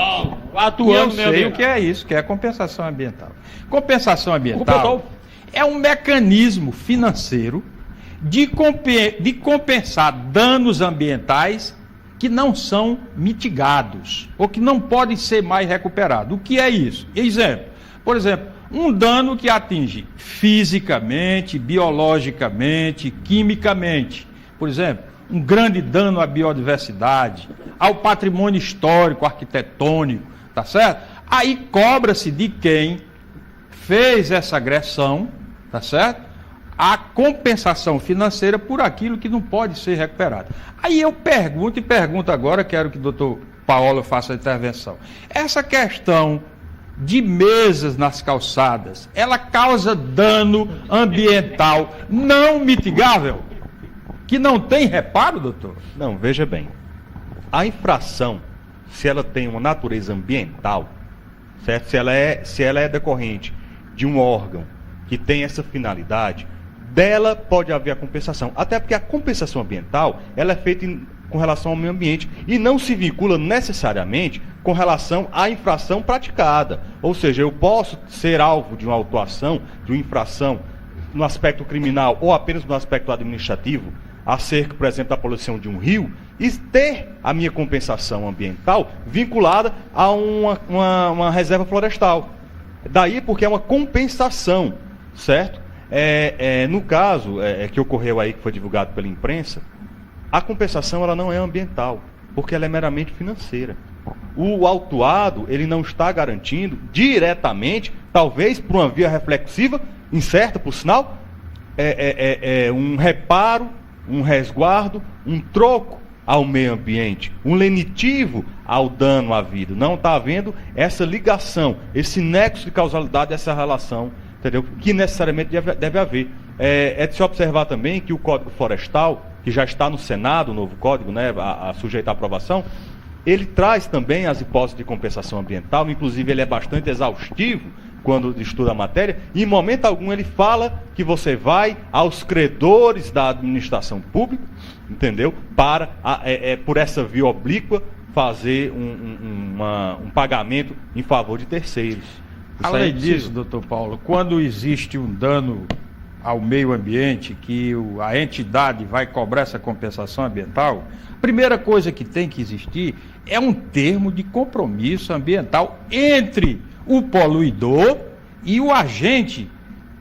Atuando no meio ambiente. Eu sei o que é isso, que é compensação ambiental. Compensação ambiental é um mecanismo financeiro de compensar danos ambientais que não são mitigados ou que não podem ser mais recuperados. O que é isso? Exemplo, por exemplo, um dano que atinge fisicamente, biologicamente, quimicamente. Por exemplo, um grande dano à biodiversidade, ao patrimônio histórico, arquitetônico, tá certo? Aí cobra-se de quem fez essa agressão, tá certo? A compensação financeira por aquilo que não pode ser recuperado. Aí eu pergunto agora, quero que o doutor Paolo faça a intervenção. Essa questão de mesas nas calçadas, ela causa dano ambiental não mitigável? Que não tem reparo, doutor? Não, veja bem. A infração, se ela tem uma natureza ambiental, certo? Se ela é decorrente de um órgão que tem essa finalidade, dela pode haver a compensação. Até porque a compensação ambiental, ela é feita com relação ao meio ambiente e não se vincula necessariamente com relação à infração praticada. Ou seja, eu posso ser alvo de uma autuação, de uma infração no aspecto criminal ou apenas no aspecto administrativo, acerca, por exemplo, da poluição de um rio, e ter a minha compensação ambiental vinculada a uma reserva florestal. Daí porque é uma compensação, certo? No caso que ocorreu aí, que foi divulgado pela imprensa, a compensação ela não é ambiental, porque ela é meramente financeira. O autuado, ele não está garantindo diretamente, talvez por uma via reflexiva, incerta por sinal, um reparo, um resguardo, um troco ao meio ambiente, um lenitivo ao dano à vida. Não está havendo essa ligação, esse nexo de causalidade, essa relação, entendeu? Que necessariamente deve haver. É de se observar também que o Código Florestal, que já está no Senado, o novo código, né, a sujeitar a aprovação, ele traz também as hipóteses de compensação ambiental, inclusive ele é bastante exaustivo quando estuda a matéria, e em momento algum ele fala que você vai aos credores da administração pública, entendeu? Para, por essa via oblíqua, fazer um pagamento em favor de terceiros. Além disso, doutor Paulo, quando existe um dano ao meio ambiente, que a entidade vai cobrar essa compensação ambiental, a primeira coisa que tem que existir é um termo de compromisso ambiental entre o poluidor e o agente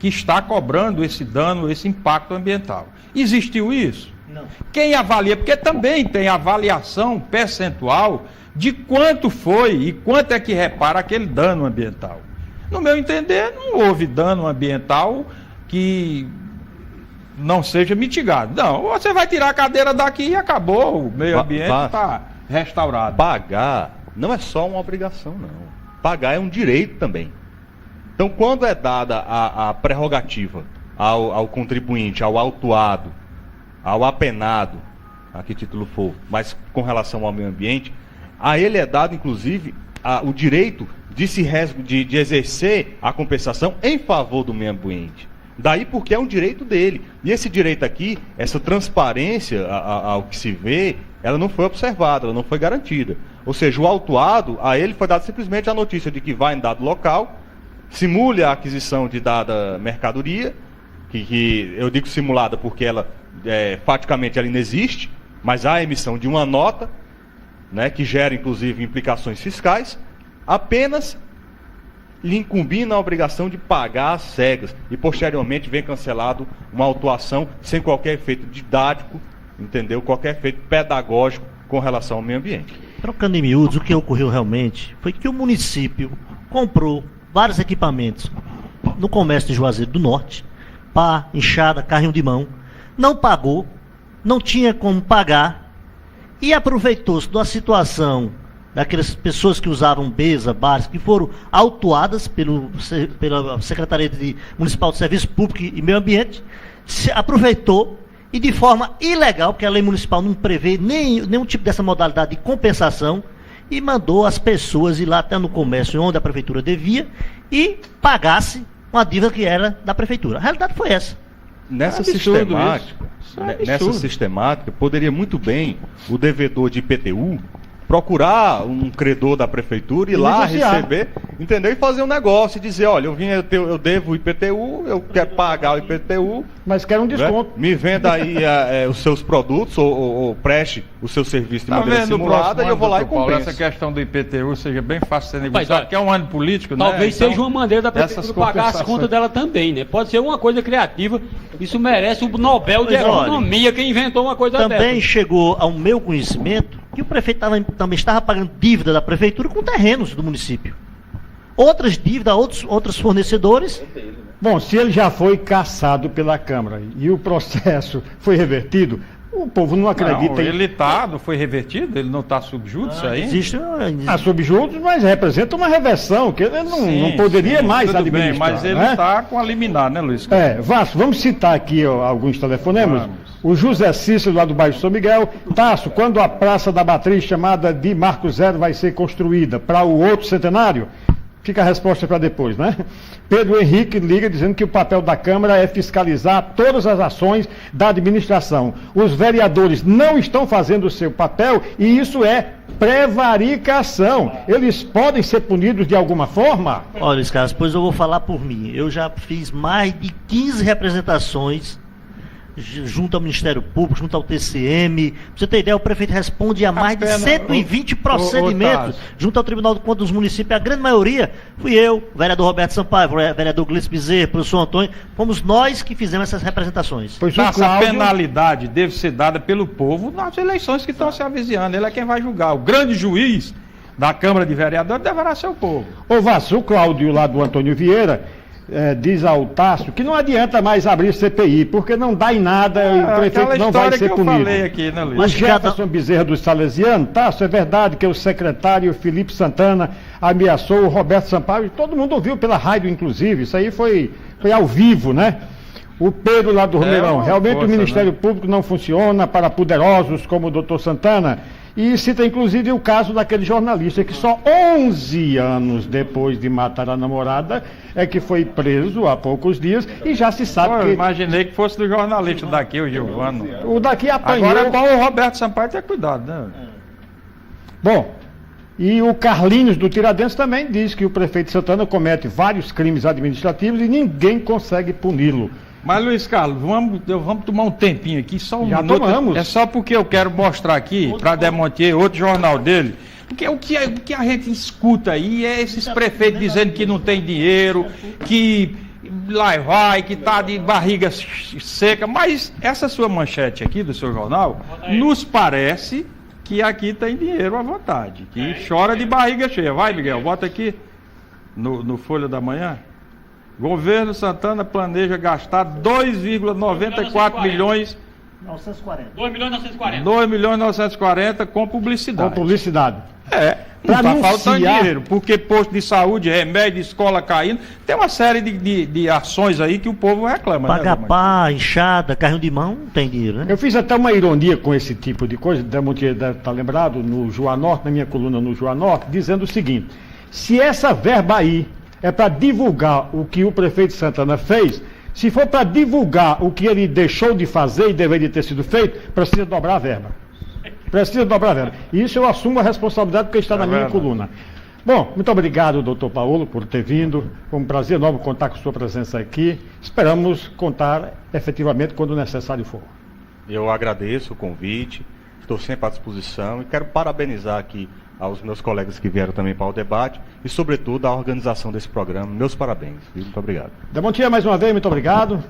que está cobrando esse dano, esse impacto ambiental. Existiu isso? Não. Quem avalia? Porque também tem avaliação percentual de quanto foi e quanto é que repara aquele dano ambiental. No meu entender, não houve dano ambiental que não seja mitigado. Não, você vai tirar a cadeira daqui e acabou, o meio ambiente está restaurado. Pagar não é só uma obrigação, não. Pagar é um direito também. Então, quando é dada a prerrogativa ao contribuinte, ao autuado, ao apenado, a que título for, mas com relação ao meio ambiente, a ele é dado, inclusive, o direito de exercer a compensação em favor do meio ambiente. Daí porque é um direito dele. E esse direito aqui, essa transparência ao que se vê, ela não foi observada, ela não foi garantida. Ou seja, o autuado, a ele foi dado simplesmente a notícia de que vai em dado local, simule a aquisição de dada mercadoria, que eu digo simulada porque ela, faticamente, ela inexiste, mas há a emissão de uma nota, né, que gera, inclusive, implicações fiscais, apenas lhe incumbindo a obrigação de pagar às cegas e, posteriormente, vem cancelado uma autuação sem qualquer efeito didático, entendeu? Qualquer efeito pedagógico com relação ao meio ambiente. Trocando em miúdos, o que ocorreu realmente foi que o município comprou vários equipamentos no comércio de Juazeiro do Norte, pá, enxada, carrinho de mão, não pagou, não tinha como pagar e aproveitou-se da situação daquelas pessoas que usavam BESA, bares, que foram autuadas pela Secretaria Municipal de Serviço Público e Meio Ambiente, se aproveitou e de forma ilegal, porque a lei municipal não prevê nenhum tipo dessa modalidade de compensação, e mandou as pessoas ir lá até no comércio onde a prefeitura devia e pagasse uma dívida que era da prefeitura. A realidade foi essa. Nessa sistemática, poderia muito bem o devedor de IPTU procurar um credor da prefeitura e lá receber, entendeu? E fazer um negócio e dizer, olha, eu devo o IPTU, eu quero pagar o IPTU, mas quero um desconto. Né? Me venda aí os seus produtos ou preste o seu serviço de maneira simulada e eu vou lá e compenso. Essa questão do IPTU seja bem fácil de ser negociado, que é um ano político, né? Talvez seja uma maneira da prefeitura pagar as contas dela também, né? Pode ser uma coisa criativa, isso merece o Nobel de Economia, quem inventou uma coisa dessa. Também chegou ao meu conhecimento que o prefeito também estava pagando dívida da prefeitura com terrenos do município. Outras dívidas, outros fornecedores. Bom, se ele já foi cassado pela Câmara e o processo foi revertido, o povo não acredita. Não foi revertido? Ele não está subjúdice aí? Existe. Subjúdice, mas representa uma reversão, que ele não poderia mais administrar. Bem, mas ele está com a liminar, né, Luiz? Vasco, vamos citar aqui alguns telefonemas. O José Cícero, lá do bairro São Miguel. Tasso, quando a Praça da Matriz, chamada de Marco Zero, vai ser construída? Para o outro centenário? Fica a resposta para depois, né? Pedro Henrique liga dizendo que o papel da Câmara é fiscalizar todas as ações da administração. Os vereadores não estão fazendo o seu papel e isso é prevaricação. Eles podem ser punidos de alguma forma? Olha, Carlos, pois eu vou falar por mim. Eu já fiz mais de 15 representações junto ao Ministério Público, junto ao TCM. Pra você ter ideia, o prefeito responde a mais de 120 procedimentos junto ao Tribunal de Contas dos Municípios. A grande maioria fui eu, o vereador Roberto Sampaio, o vereador Gleice Bezerra, o professor Antônio. Fomos nós que fizemos essas representações. Essa penalidade deve ser dada pelo povo nas eleições que estão se avizinhando. Ele é quem vai julgar. O grande juiz da Câmara de Vereadores deverá ser o povo. Ô Vasco, o Cláudio lá do Antônio Vieira diz ao Tasso que não adianta mais abrir CPI, porque não dá em nada e o prefeito não vai ser punido. Falei aqui, né, Luiz? O Jefferson Bezerra do Salesiano, Tasso, é verdade que o secretário Felipe Santana ameaçou o Roberto Sampaio, todo mundo ouviu pela rádio, inclusive, isso aí foi ao vivo, né? O Pedro lá do Romeirão, realmente o Ministério Público não funciona para poderosos como o doutor Santana. E cita inclusive o caso daquele jornalista que só 11 anos depois de matar a namorada é que foi preso há poucos dias e já se sabe que... Eu imaginei que fosse do jornalista daqui, o Gilvano. O daqui apanhou... Agora é bom o Roberto Sampaio ter cuidado, né? Bom, e o Carlinhos do Tiradentes também diz que o prefeito Santana comete vários crimes administrativos e ninguém consegue puni-lo. Mas, Luiz Carlos, vamos tomar um tempinho aqui, só um minuto. Já tomamos. É só porque eu quero mostrar aqui, para Demontier, outro jornal dele, porque o que a gente escuta aí é esses prefeitos dizendo que não tem dinheiro, que lá vai, que está de barriga seca, mas essa sua manchete aqui do seu jornal nos parece que aqui tem dinheiro à vontade, que chora de barriga cheia. Vai, Miguel, bota aqui no Folha da Manhã. Governo Santana planeja gastar 2,94 milhões... 940. 2.940. 2.940 com publicidade. Com publicidade. Não está faltando dinheiro, porque posto de saúde, remédio, escola caindo, tem uma série de ações aí que o povo reclama. Paga pá, enxada, carrinho de mão, não tem dinheiro, né? Eu fiz até uma ironia com esse tipo de coisa, deve estar lembrado, no Joá Norte, na minha coluna no Joá Norte, dizendo o seguinte: se essa verba aí é para divulgar o que o prefeito Santana fez, se for para divulgar o que ele deixou de fazer e deveria ter sido feito, precisa dobrar a verba. Precisa dobrar a verba. E isso eu assumo a responsabilidade porque está na minha coluna. Bom, muito obrigado, doutor Paulo, por ter vindo. Foi um prazer enorme contar com sua presença aqui. Esperamos contar efetivamente quando necessário for. Eu agradeço o convite, estou sempre à disposição e quero parabenizar aqui aos meus colegas que vieram também para o debate e, sobretudo, à organização desse programa. Meus parabéns. Muito obrigado. Demontia, mais uma vez, muito obrigado.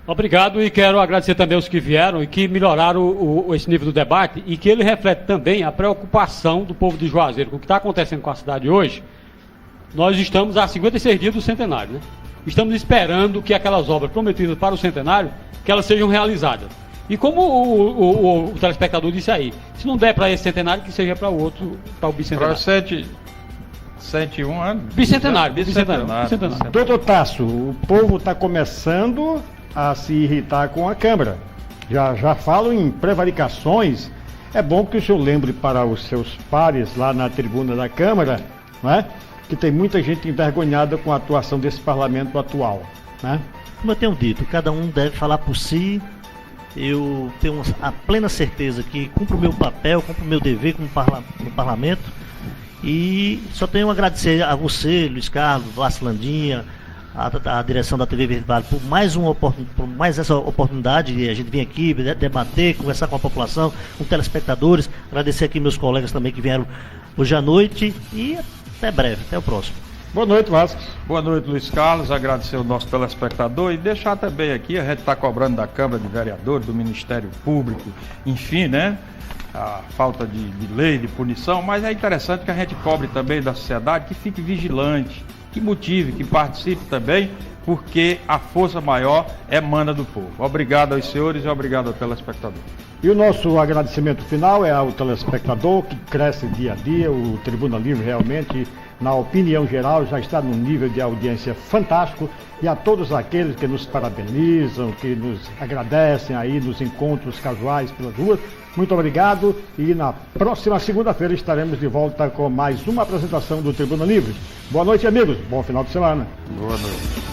Obrigado, e quero agradecer também aos que vieram e que melhoraram esse nível do debate, e que ele reflete também a preocupação do povo de Juazeiro com o que está acontecendo com a cidade hoje. Nós estamos há 56 dias do centenário, né? Estamos esperando que aquelas obras prometidas para o centenário, que elas sejam realizadas. E como o telespectador disse aí, se não der para esse centenário, que seja para o outro, para o bicentenário. Para 101 anos? Bicentenário. Doutor Tasso, o povo está começando a se irritar com a Câmara. Já falo em prevaricações. É bom que o senhor lembre para os seus pares lá na tribuna da Câmara, não é? Que tem muita gente envergonhada com a atuação desse parlamento atual, né? Como eu tenho dito, cada um deve falar por si. Eu tenho a plena certeza que cumpro o meu papel, cumpro o meu dever como no parlamento. E só tenho a agradecer a você, Luiz Carlos, Vaslandinha, a direção da TV Verde Vale, por mais essa oportunidade de a gente vir aqui, debater, conversar com a população, com telespectadores. Agradecer aqui meus colegas também que vieram hoje à noite e até breve, até o próximo. Boa noite, Vasco. Boa noite, Luiz Carlos. Agradecer o nosso telespectador e deixar também aqui, a gente está cobrando da Câmara de Vereadores, do Ministério Público, enfim, né? A falta de lei, de punição, mas é interessante que a gente cobre também da sociedade, que fique vigilante, que motive, que participe também, porque a força maior emana do povo. Obrigado aos senhores e obrigado ao telespectador. E o nosso agradecimento final é ao telespectador, que cresce dia a dia. O Tribuna Livre realmente, na opinião geral, já está num nível de audiência fantástico. E a todos aqueles que nos parabenizam, que nos agradecem aí nos encontros casuais pelas ruas, muito obrigado. E na próxima segunda-feira estaremos de volta com mais uma apresentação do Tribuna Livre. Boa noite, amigos. Bom final de semana. Boa noite.